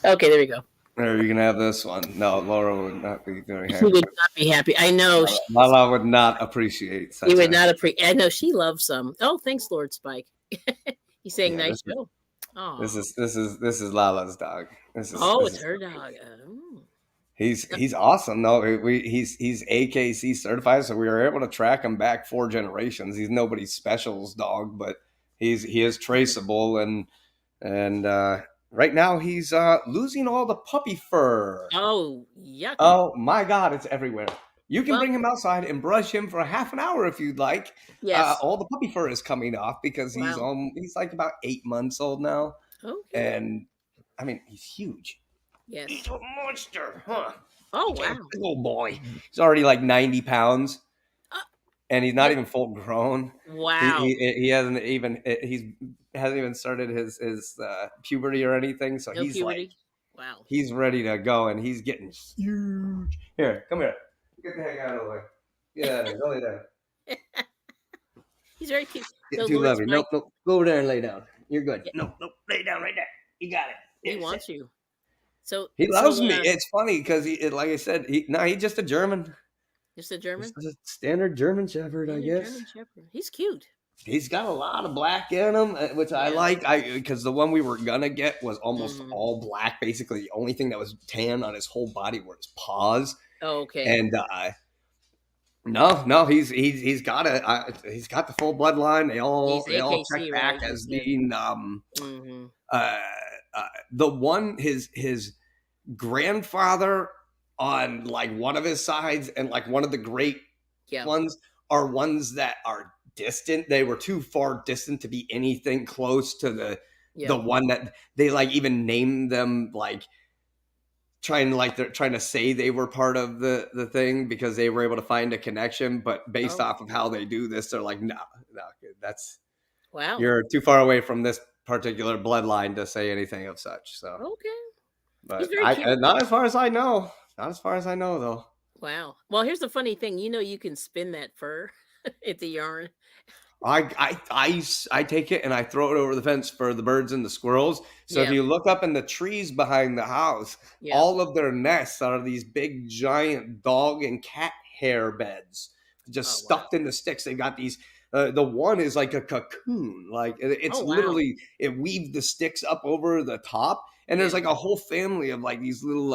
Okay, there we go. Or you can have this one. No, Laura would not be very She happy. would not be happy. I know. Lala would not appreciate such She would not appreciate. I know she loves some. Oh, thanks, Lord Spike. He's saying Yeah, nice show. Oh, This is Lala's dog. This is it's her dog. He's awesome though. He's AKC certified, so we were able to track him back 4 generations. He's nobody's specials dog, but he is traceable and right now he's losing all the puppy fur. Oh, yucky. Oh my God, it's everywhere. You can Well, bring him outside and brush him for half an hour if you'd like. yes. All the puppy fur is coming off because Wow. he's like about 8 months old now, Okay. and I mean he's huge. Yes. He's a monster, huh? Oh, He's a wow. big old boy. He's already like 90 pounds, Uh, and he's not yeah. even full grown. Wow. He hasn't even started his puberty or anything. So No he's like puberty. Wow. he's ready to go, and he's getting huge. Here, come here. Get the heck out of the way. Yeah, go lay down. He's very cute. Get So too Lawrence, lovely. Nope. Go over there and lay down. You're good. Yeah. Nope. Lay down right there. You got it. He Yes. wants you. So He loves me. It's funny because like I said, he's just a German. Just a German? Just a standard German Shepherd, I guess. German Shepherd. He's cute. He's got a lot of black in him, which I like. Because the one we were gonna get was almost all black. Basically, the only thing that was tan on his whole body were his paws. Oh, okay. And no, he's got the full bloodline. They all AKC, check back right? as being the one his grandfather on like one of his sides and like one of the great ones are ones that are distant. They were too far distant to be anything close to the one that they like even named them like they're trying to say they were part of the thing because they were able to find a connection, but based off of how they do this, they're like, no, that's wow. You're too far away from this particular bloodline to say anything of such. So okay. But not as far as I know. Not as far as I know, though. Wow. Well, here's the funny thing. You know, you can spin that fur into yarn. I take it and I throw it over the fence for the birds and the squirrels. So if you look up in the trees behind the house, all of their nests are these big, giant dog and cat hair beds just stuffed into sticks. They got these. The one is like a cocoon. Like it's literally, it weaves the sticks up over the top. And there's like a whole family of like these little,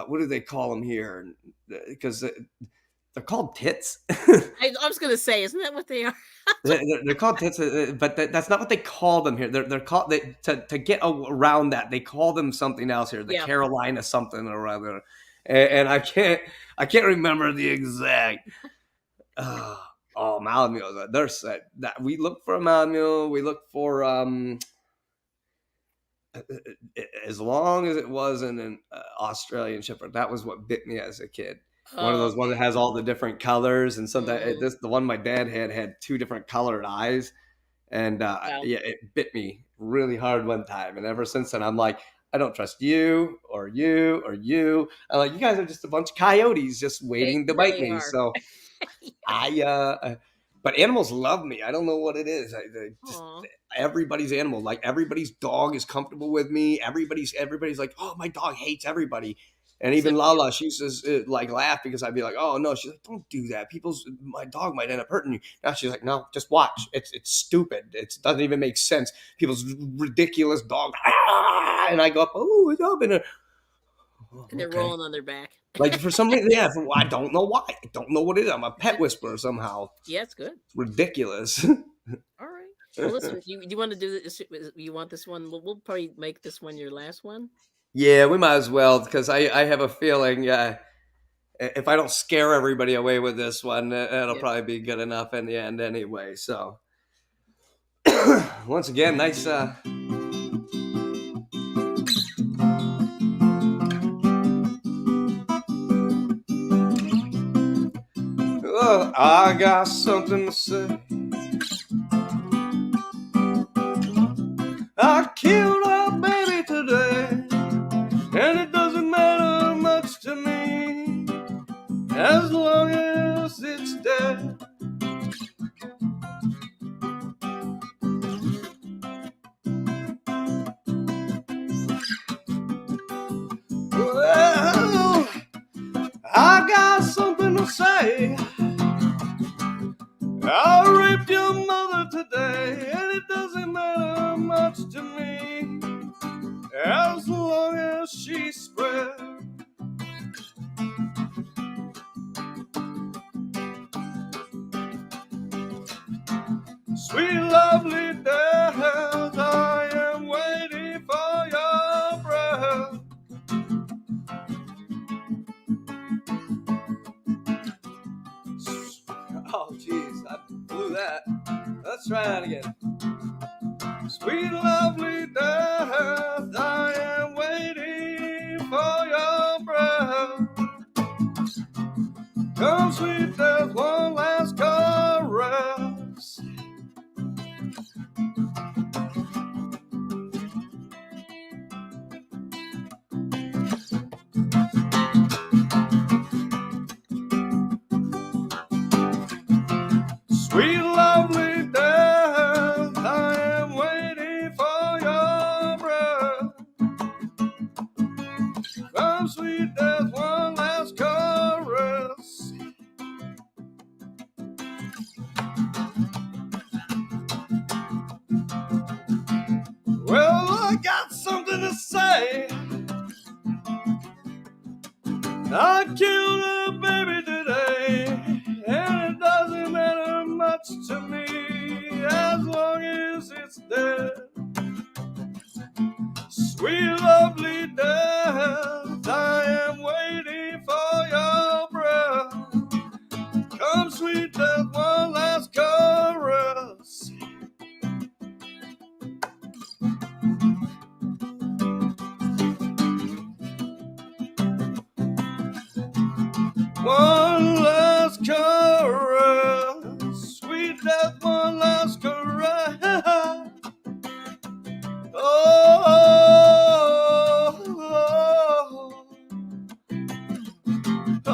what do they call them here? Because they're called tits. I was going to say, isn't that what they are? They're called tits, but that's not what they call them here. They're called to get around that. They call them something else here. The Carolina something or other, and I can't remember the exact. Malamutes. They're set. That we look for a malamute. We look for as long as it wasn't an Australian Shepherd. That was what bit me as a kid. One of those ones that has all the different colors, and sometimes the one my dad had 2 different colored eyes, and it bit me really hard one time. And ever since then, I'm like, I don't trust you or you or you. I'm like, you guys are just a bunch of coyotes just waiting to bite me. So but animals love me. I don't know what it is. Everybody's animal, like everybody's dog is comfortable with me. Everybody's like, oh, my dog hates everybody. And even Lala, she used to like laugh because I'd be like, oh no, she's like, don't do that. My dog might end up hurting you. Now she's like, no, just watch. It's stupid. It doesn't even make sense. People's ridiculous dog. And I go up, oh, it's up. And they're rolling on their back. Like for some reason, I don't know why. I don't know what it is. I'm a pet whisperer somehow. Yeah, it's good. It's ridiculous. All right. Well, listen, you want to do this? You want this one? We'll probably make this one your last one. Yeah, we might as well because I have a feeling if I don't scare everybody away with this one, it'll probably be good enough in the end anyway. So once again, nice. Oh, I got something to say. I killed a baby today, and it doesn't matter much to me as long as it's dead. Well, I got something to say. I raped your mother today, and it doesn't matter much to me as long as she's spread. Let's try that again. Sweet lovely death, I am waiting for your breath. Come, sweet death, one last caress. Sweet lovely death, I am waiting for your breath. Come, sweet death, one last caress. Well, I got something to say. I killed a baby today, and it doesn't matter much to me as long as it's dead. Sweet lovely death, I am waiting for your breath. Come, sweet death, one last caress. One last caress, sweet death, one last caress. Oh, oh, oh, oh, oh.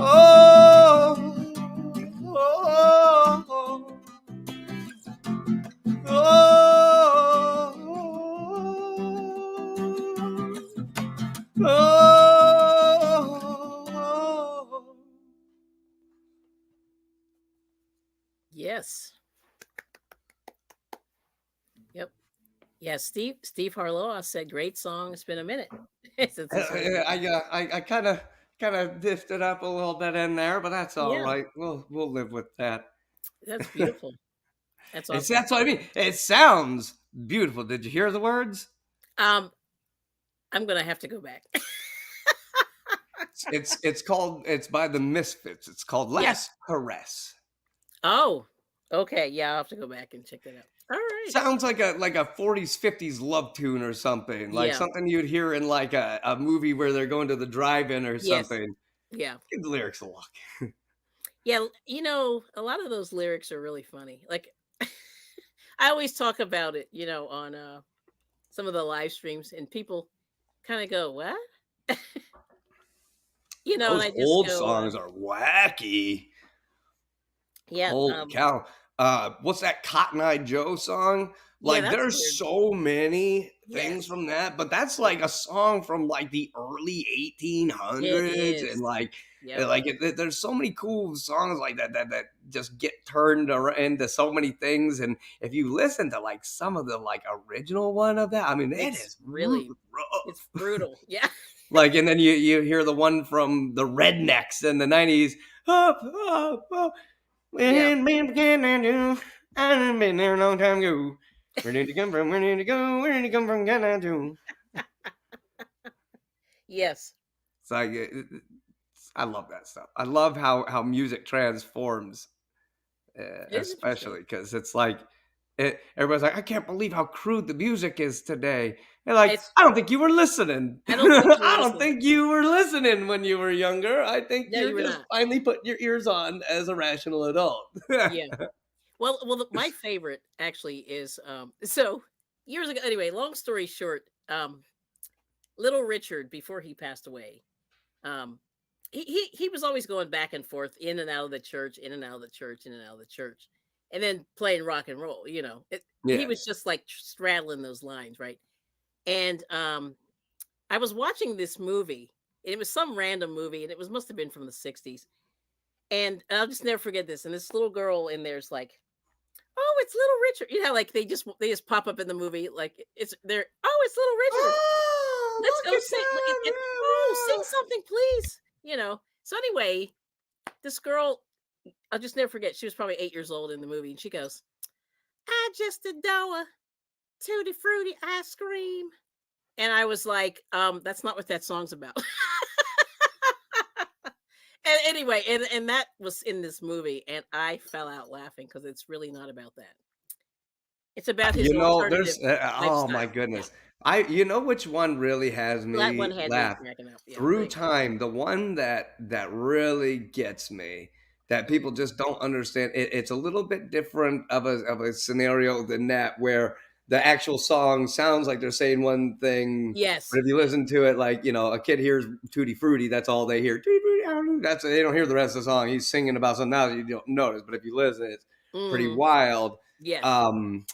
Yes. Yep. Yeah, Steve Harlow said great song. It's been a minute since this one. I kind of diffed it up a little bit in there, but that's all Yeah, right. We'll live with that. that's beautiful. That's awesome. That's what I mean. It sounds beautiful. Did you hear the words? I'm gonna have to go back. It's by the Misfits. It's called Yeah. Last Caress. Oh, okay. Yeah, I'll have to go back and check that out. All right. Sounds like a 40s, 50s love tune or something. Like Yeah. something you'd hear in like a movie where they're going to the drive-in or Yes. something. Yeah. Give the lyrics a look. Yeah, you know, a lot of those lyrics are really funny. Like I always talk about it, you know, on some of the live streams, and people kind of go, "What?" You know, and Those I just old go, songs are wacky. "Yeah, Holy cow. What's that Cotton Eye Joe song? yeah, Like that's there's weird." so many things Yes, from that, but that's yeah, like a song from like the early it 1800s is. and Yep. there's so many cool songs like that just get turned into so many things. And if you listen to like some of the like original one of that, I mean, it It's is really, rough. it's brutal. Yeah. Like, and then you hear the one from the Rednecks in the 90s. Up, up, up. Yeah. When man began to do, I've been there a long time ago. Where did you come from? Where did you go? Where did you come from? Can I do? Yes. It's like I love that stuff. I love how music transforms, It is interesting. especially because it's like everybody's like, I can't believe how crude the music is today. They're like, It's I don't think you were listening. I don't think you were I don't listening. think you were listening when you were younger. I think No, you you're were just not. finally putting your ears on as a rational adult. Yeah. Well, my favorite actually is so years ago. Anyway, long story short, Little Richard, before he passed away, um, he was always going back and forth, in and out of the church, in and out of the church, in and out of the church, and then playing rock and roll. You know, he was Yes. just like straddling those lines, right? And I was watching this movie. And it was some random movie, and it must have been from the '60s. And I'll just never forget this. And this little girl in there's like, "Oh, it's Little Richard." You know, like they just pop up in the movie, like it's they're, "Oh, it's Little Richard. Oh, Let's look go at sing. Oh, sing that. something, please." You know. So anyway, this girl, I'll just never forget. She was probably 8 years old in the movie, and she goes, "I just adore tutti frutti ice cream." And I was like, that's not what that song's about. And anyway, and that was in this movie, and I fell out laughing because it's really not about that. It's about his alternative There's oh my lifestyle. Yeah. goodness. Which one really has Well, that one me had me laugh cracking up. Yeah. But through anyway. time. The one that really gets me, that people Mhm. just don't understand. It's a little bit different of a scenario than that, where the Yeah. actual song sounds like they're saying one thing, but Yes. if you listen to it, like a kid hears "Tutti Frutti," that's all they hear. "Tutti Frutti, hallelujah." That's they don't hear the rest of the song. He's singing about something else you don't notice, but if you listen, it's pretty Hmm. wild. Yes. Um,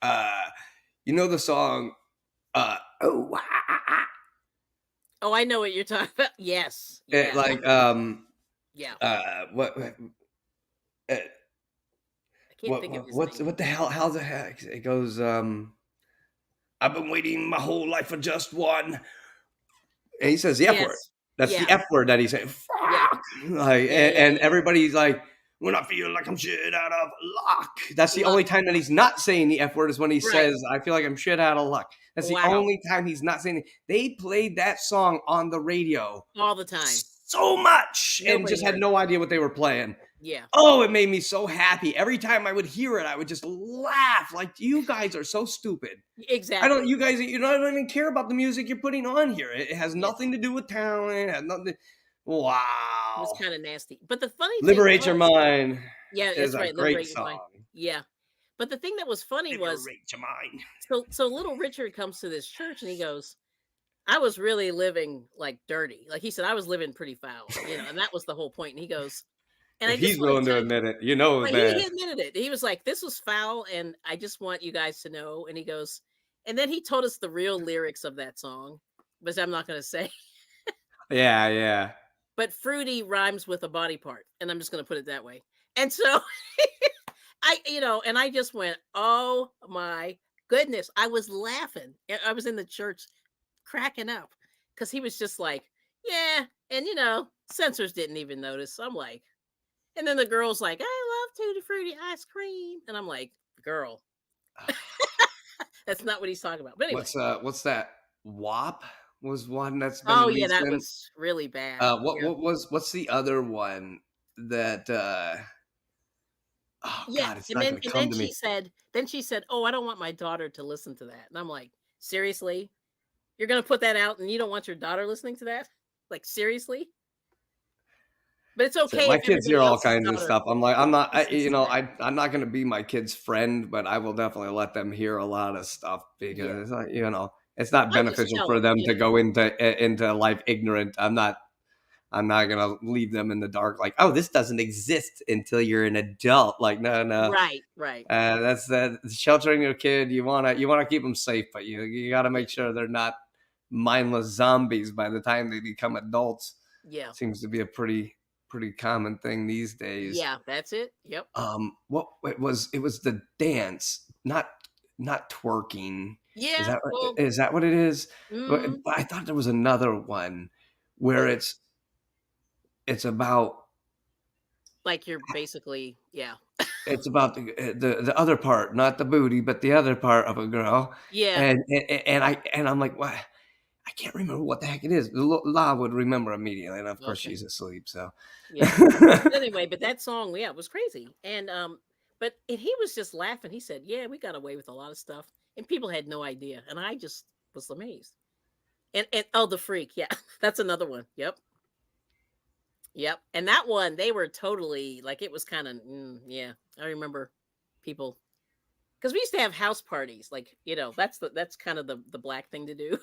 uh, the song, "Oh, ah, ah, ah," Oh, I know what you're talking about. Yes. eh, Yeah. like, Yeah. what, uh, I can't think of his what's name. what the hell? How the heck it goes? I've been waiting my whole life for just one. And he says the F word. Yes. That's the Yeah. F word that he said. Yeah. Fuck. Like, Yeah. Yeah. and Yeah. everybody's like, when I feel like I'm shit out of luck. That's the Luck. only time that he's not saying the F word, is when he Right. says, I feel like I'm shit out of luck. That's the Wow. only time he's not saying it. They played that song on the radio All the time. so much and Nobody just had heard it. no idea what they were playing. Yeah. Oh, it made me so happy. Every time I would hear it, I would just laugh. Like, you guys are so stupid. Exactly. You don't even care about the music you're putting on here. It has Yeah. nothing to do with talent. It has nothing. It was Wow. kind of nasty. But the funny thing Liberate Your was, Mind yeah, is that's a right. great Liberate your mind. song. Yeah. But the thing that was funny was, Liberate your mind. so little Richard comes to this church and he goes, I was really living like dirty. Like he said, I was living pretty foul, and that was the whole point. And he goes, and I If just he's want willing to to tell you, admit it, it was but bad. he admitted it. He was like, this was foul, and I just want you guys to know. And he goes, and then he told us the real lyrics of that song, which I'm not going to say. Yeah, yeah. But fruity rhymes with a body part, and I'm just going to put it that way. And so and I just went, oh my goodness. I was laughing. I was in the church cracking up because he was just like, yeah. And, censors didn't even notice. I'm like, and then the girl's like, I love Tutti Frutti ice cream. And I'm like, girl, that's not what he's talking about. But anyway. What's that? WAP was one that's been Oh, yeah, released that in. was really bad. Yeah. What's the other one that oh Yeah. God, it's And not then gonna and come then to she me. said, oh, I don't want my daughter to listen to that. And I'm like, seriously? You're gonna put that out and you don't want your daughter listening to that? Like, seriously? But it's So okay my if kids hear everybody all else's kinds of daughter stuff. I'm like, I'm not, listens to that. I'm not going to be my kid's friend, but I will definitely let them hear a lot of stuff Yeah. because it's like, it's not I just beneficial tell for them, them to go into life ignorant. I'm not going to leave them in the dark. Like, oh, this doesn't exist until you're an adult. Like, no, no. Right, right. That's that sheltering your kid. You want to keep them safe, but you got to Yeah, make sure they're not mindless zombies by the time they become adults. yeah. Seems to be a pretty common thing these days. Yeah, that's it. Yep. What it was the dance, not twerking. Yeah, well, Is that what it is? mm, But I thought there was another one where it's about like you're basically, yeah. the other part, not the booty, but the other part of a girl. Yeah, And I'm like, what? I can't remember what the heck it is. La would remember immediately, and of course okay. she's asleep. So Yeah. But anyway, but that song, yeah, was crazy. And but he was just laughing. He said, yeah, we got away with a lot of stuff. And people had no idea. And I just was amazed. And oh, the freak, yeah. That's another one. Yep. Yep. And that one, they were totally like it was kind of yeah. I remember people because we used to have house parties, like that's kind of the black thing to do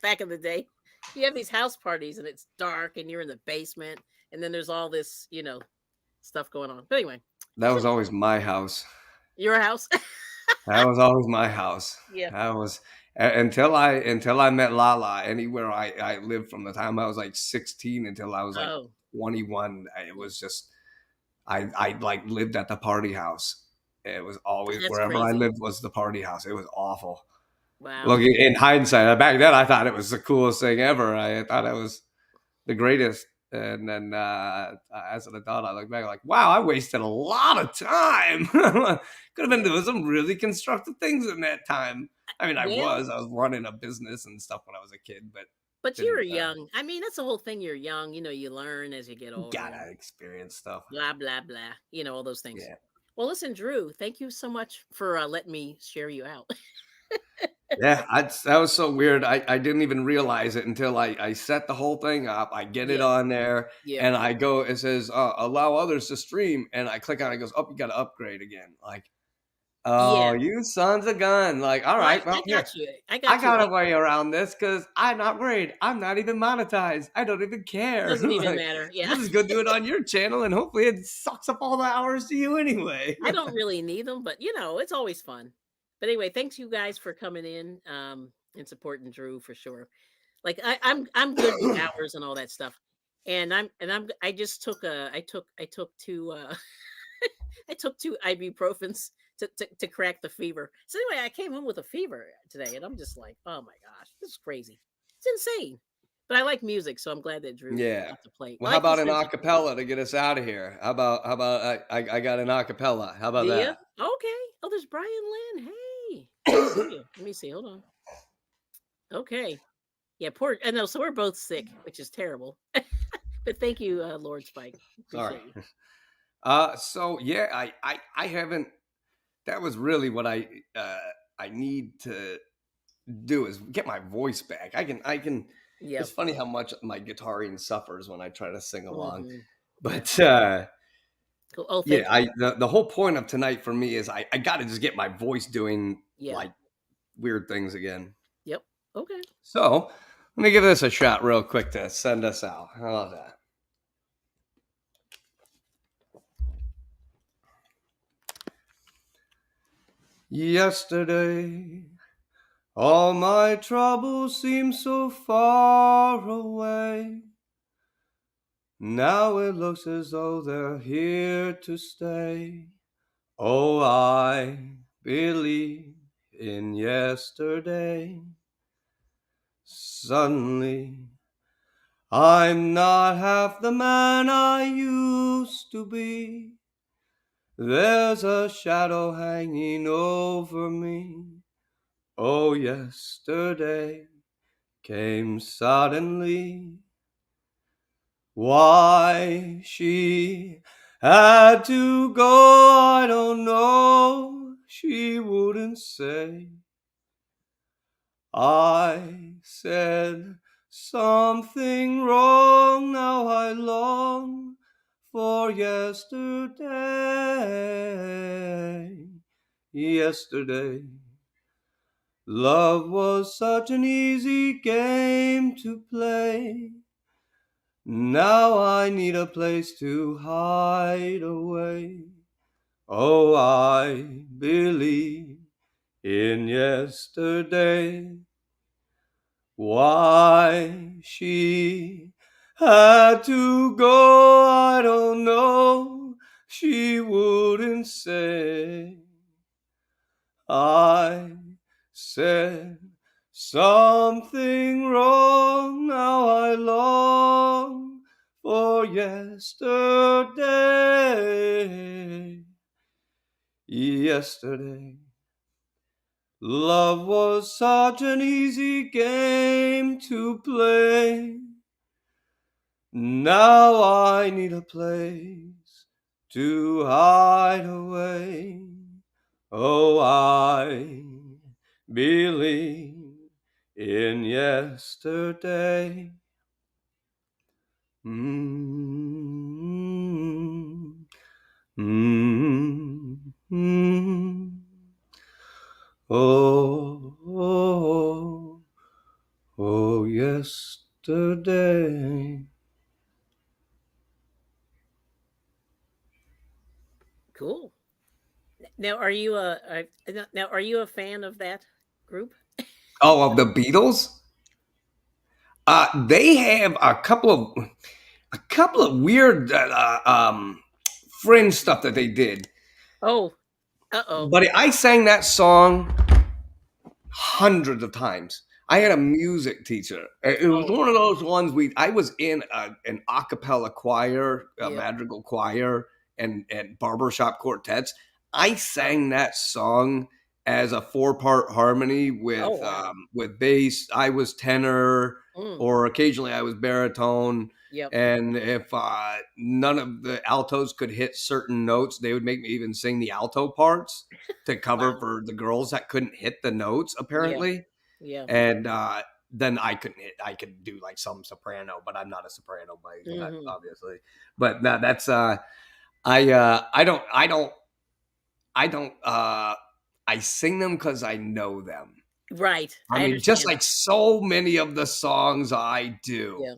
back in the day. You have these house parties and it's dark and you're in the basement and then there's all this stuff going on. But anyway, that was always my house. your house. That was always my house. Yeah. That was until I met Lala. Anywhere I lived from the time I was like 16 until I was like Oh, 21. It was just I like lived at the party house. It was always that's wherever I crazy. lived was the party house. It was awful. Wow. Looking in hindsight, back then I thought it was the coolest thing ever. I thought it was the greatest. And then as an adult, I look back like, wow, I wasted a lot of time. Could have been Yeah. doing some really constructive things in that time. I mean, Well, I was running a business and stuff when I was a kid, but but you were didn't young. I mean, that's the whole thing. You're young. You learn as you get older and gotta experience stuff. blah blah blah. All those things. Yeah. Well, listen, Drew, thank you so much for letting me share you out. Yeah, that was so weird. I didn't even realize it until I set the whole thing up. I get it Yeah. on there, Yeah. and I go. It says allow others to stream, and I click on it. It goes, oh, you got to upgrade again. Like, oh, Yeah. you sons of gun! Like, all Well, right, I well, here, got you. I I got you. got a way around this because I'm not worried. I'm not even monetized. I don't even It care. doesn't even Like, matter. Yeah. we'll just go do it on your channel, and hopefully, it sucks up all the hours to you anyway. I don't really need them, but it's always fun. But anyway, thanks you guys for coming in and supporting Drew for sure. Like I'm good with hours and all that stuff. And I just took I took two I took two ibuprofens to crack the fever. So anyway, I came home with a fever today and I'm just like, oh my gosh, this is crazy. It's insane. But I like music, so I'm glad that Drew Yeah. got to play. Well, I how like about an listening to music. acapella to get us out of here? How about I got an acapella? How about Do you? that? Okay. Oh, there's Brian Lynn. Hey. How are you? Let me see. Hold on. Okay. Yeah, poor. I know. So we're both sick, which is terrible. But thank you, Lord Spike. Sorry. Appreciate you. So yeah, I haven't. That was really what I need to do is get my voice back. I can. Yeah. It's funny how much my guitaring suffers when I try to sing along, Mhm. but Cool. Oh, yeah, thank you. the whole point of tonight for me is I got to just get my voice doing Yeah. like weird things again. Yep. Okay. So let me give this a shot real quick to send us out. How about that? Yesterday, all my troubles seem so far away. Now it looks as though they're here to stay. Oh, I believe in yesterday. Suddenly, I'm not half the man I used to be. There's a shadow hanging over me. Oh, yesterday came suddenly. Why she had to go, I don't know. She wouldn't say. I said something wrong, now I long for yesterday. Yesterday, love was such an easy game to play. Now I need a place to hide away. Oh, I believe in yesterday. Why she had to go, I don't know. She wouldn't say. I said something wrong, now I long for yesterday. Yesterday, love was such an easy game to play. Now I need a place to hide away. Oh, I believe in yesterday. Mm-hmm. Mm-hmm. Oh, oh, oh, yesterday. Cool. Now, are you a fan of that group? Oh, of the Beatles? They have a couple of weird fringe stuff that they did. Oh, uh-oh. But I sang that song hundreds of times. I had a music teacher. It was Oh, one of those ones I was in an a cappella choir, a yep. madrigal choir, and barbershop quartets. I sang that song as a 4-part harmony with Oh, wow. bass. I was tenor, Mm, or occasionally I was baritone. yep. And if none of the altos could hit certain notes, they would make me even sing the alto parts to cover Wow. for the girls that couldn't hit the notes, Yeah. apparently. Yeah. And then I couldn't hit. I could do like some soprano, but I'm not a soprano by Hmm. obviously. But that's I sing them because I know them. Right. I I mean, just understand. like so many of the songs I do. Yeah.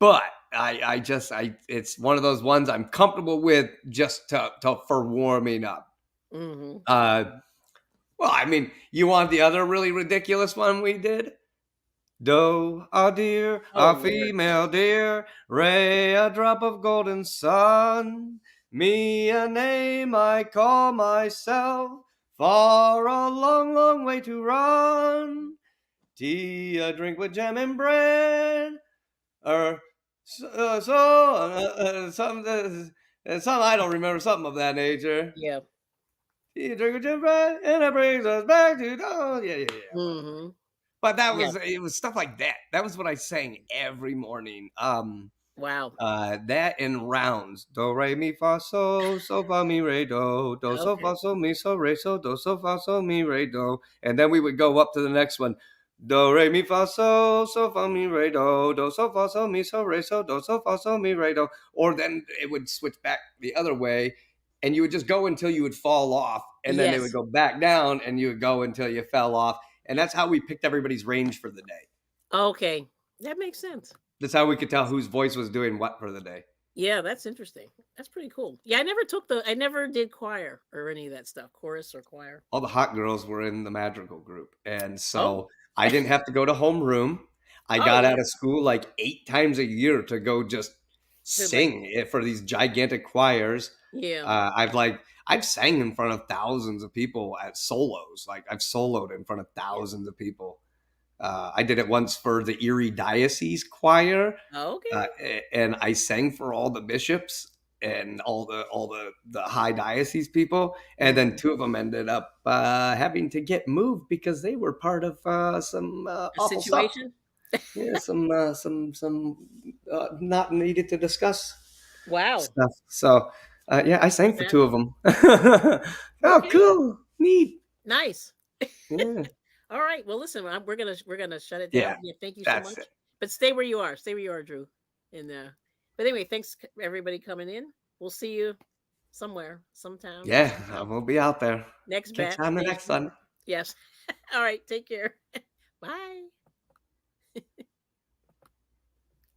But it's one of those ones I'm comfortable with just for warming up. Hmm. Well, I mean, you want the other really ridiculous one we did? Doe, a deer, Oh, a Lord. female deer, Ray, a drop of golden sun, me, a name I call myself, for a long, long way to run, tea, a drink with jam and bread, some I don't remember, something of that nature. Yeah. Tea, a drink with jam and bread, and it brings us back to, oh, yeah, whatever. Hmm. But Yeah. it was stuff like that. That was what I sang every morning. Wow. That in rounds. Do re mi fa so fa mi re do so Okay. fa so mi so re so do so fa so mi re do, and then we would go up to the next one. Do re mi fa so fa mi re do so fa so mi so re so do so fa so mi re do, or then it would switch back the other way, and you would just go until you would fall off, and then it would Yes. go back down, and you would go until you fell off, and that's how we picked everybody's range for the day. Okay. That makes sense. That's how we could tell whose voice was doing what for the day. Yeah, that's interesting. That's pretty cool. Yeah, I never did choir or any of that stuff, chorus or choir. All the hot girls were in the madrigal group, and Oh. so I didn't have to go to homeroom. I Oh, got yeah. out of school like 8 times a year to go just To like, sing for these gigantic choirs. yeah. I've sang in front of thousands of people at solos. Like I've soloed in front of Yeah. thousands of people. I did it once for the Erie Diocese Choir, Okay. and I sang for all the bishops and all the high diocese people, and then Mhm. 2 of them ended up having to get moved because they were part of some A awful stuff. situation? Yeah, some not needed to discuss Wow. stuff. So yeah, I sang for That 2 of them. Oh, okay. cool, neat. Nice. Yeah, All right. Well, listen, we're gonna shut it down. yeah, Yeah, thank you so that's much. it. But stay where you are. Stay where you are, Drew. And but anyway, thanks everybody coming in. We'll see you somewhere, sometime, Yeah, I somehow. will be out there. Next Catch bat you on the next station. one. Yes. All right. Take care. Bye.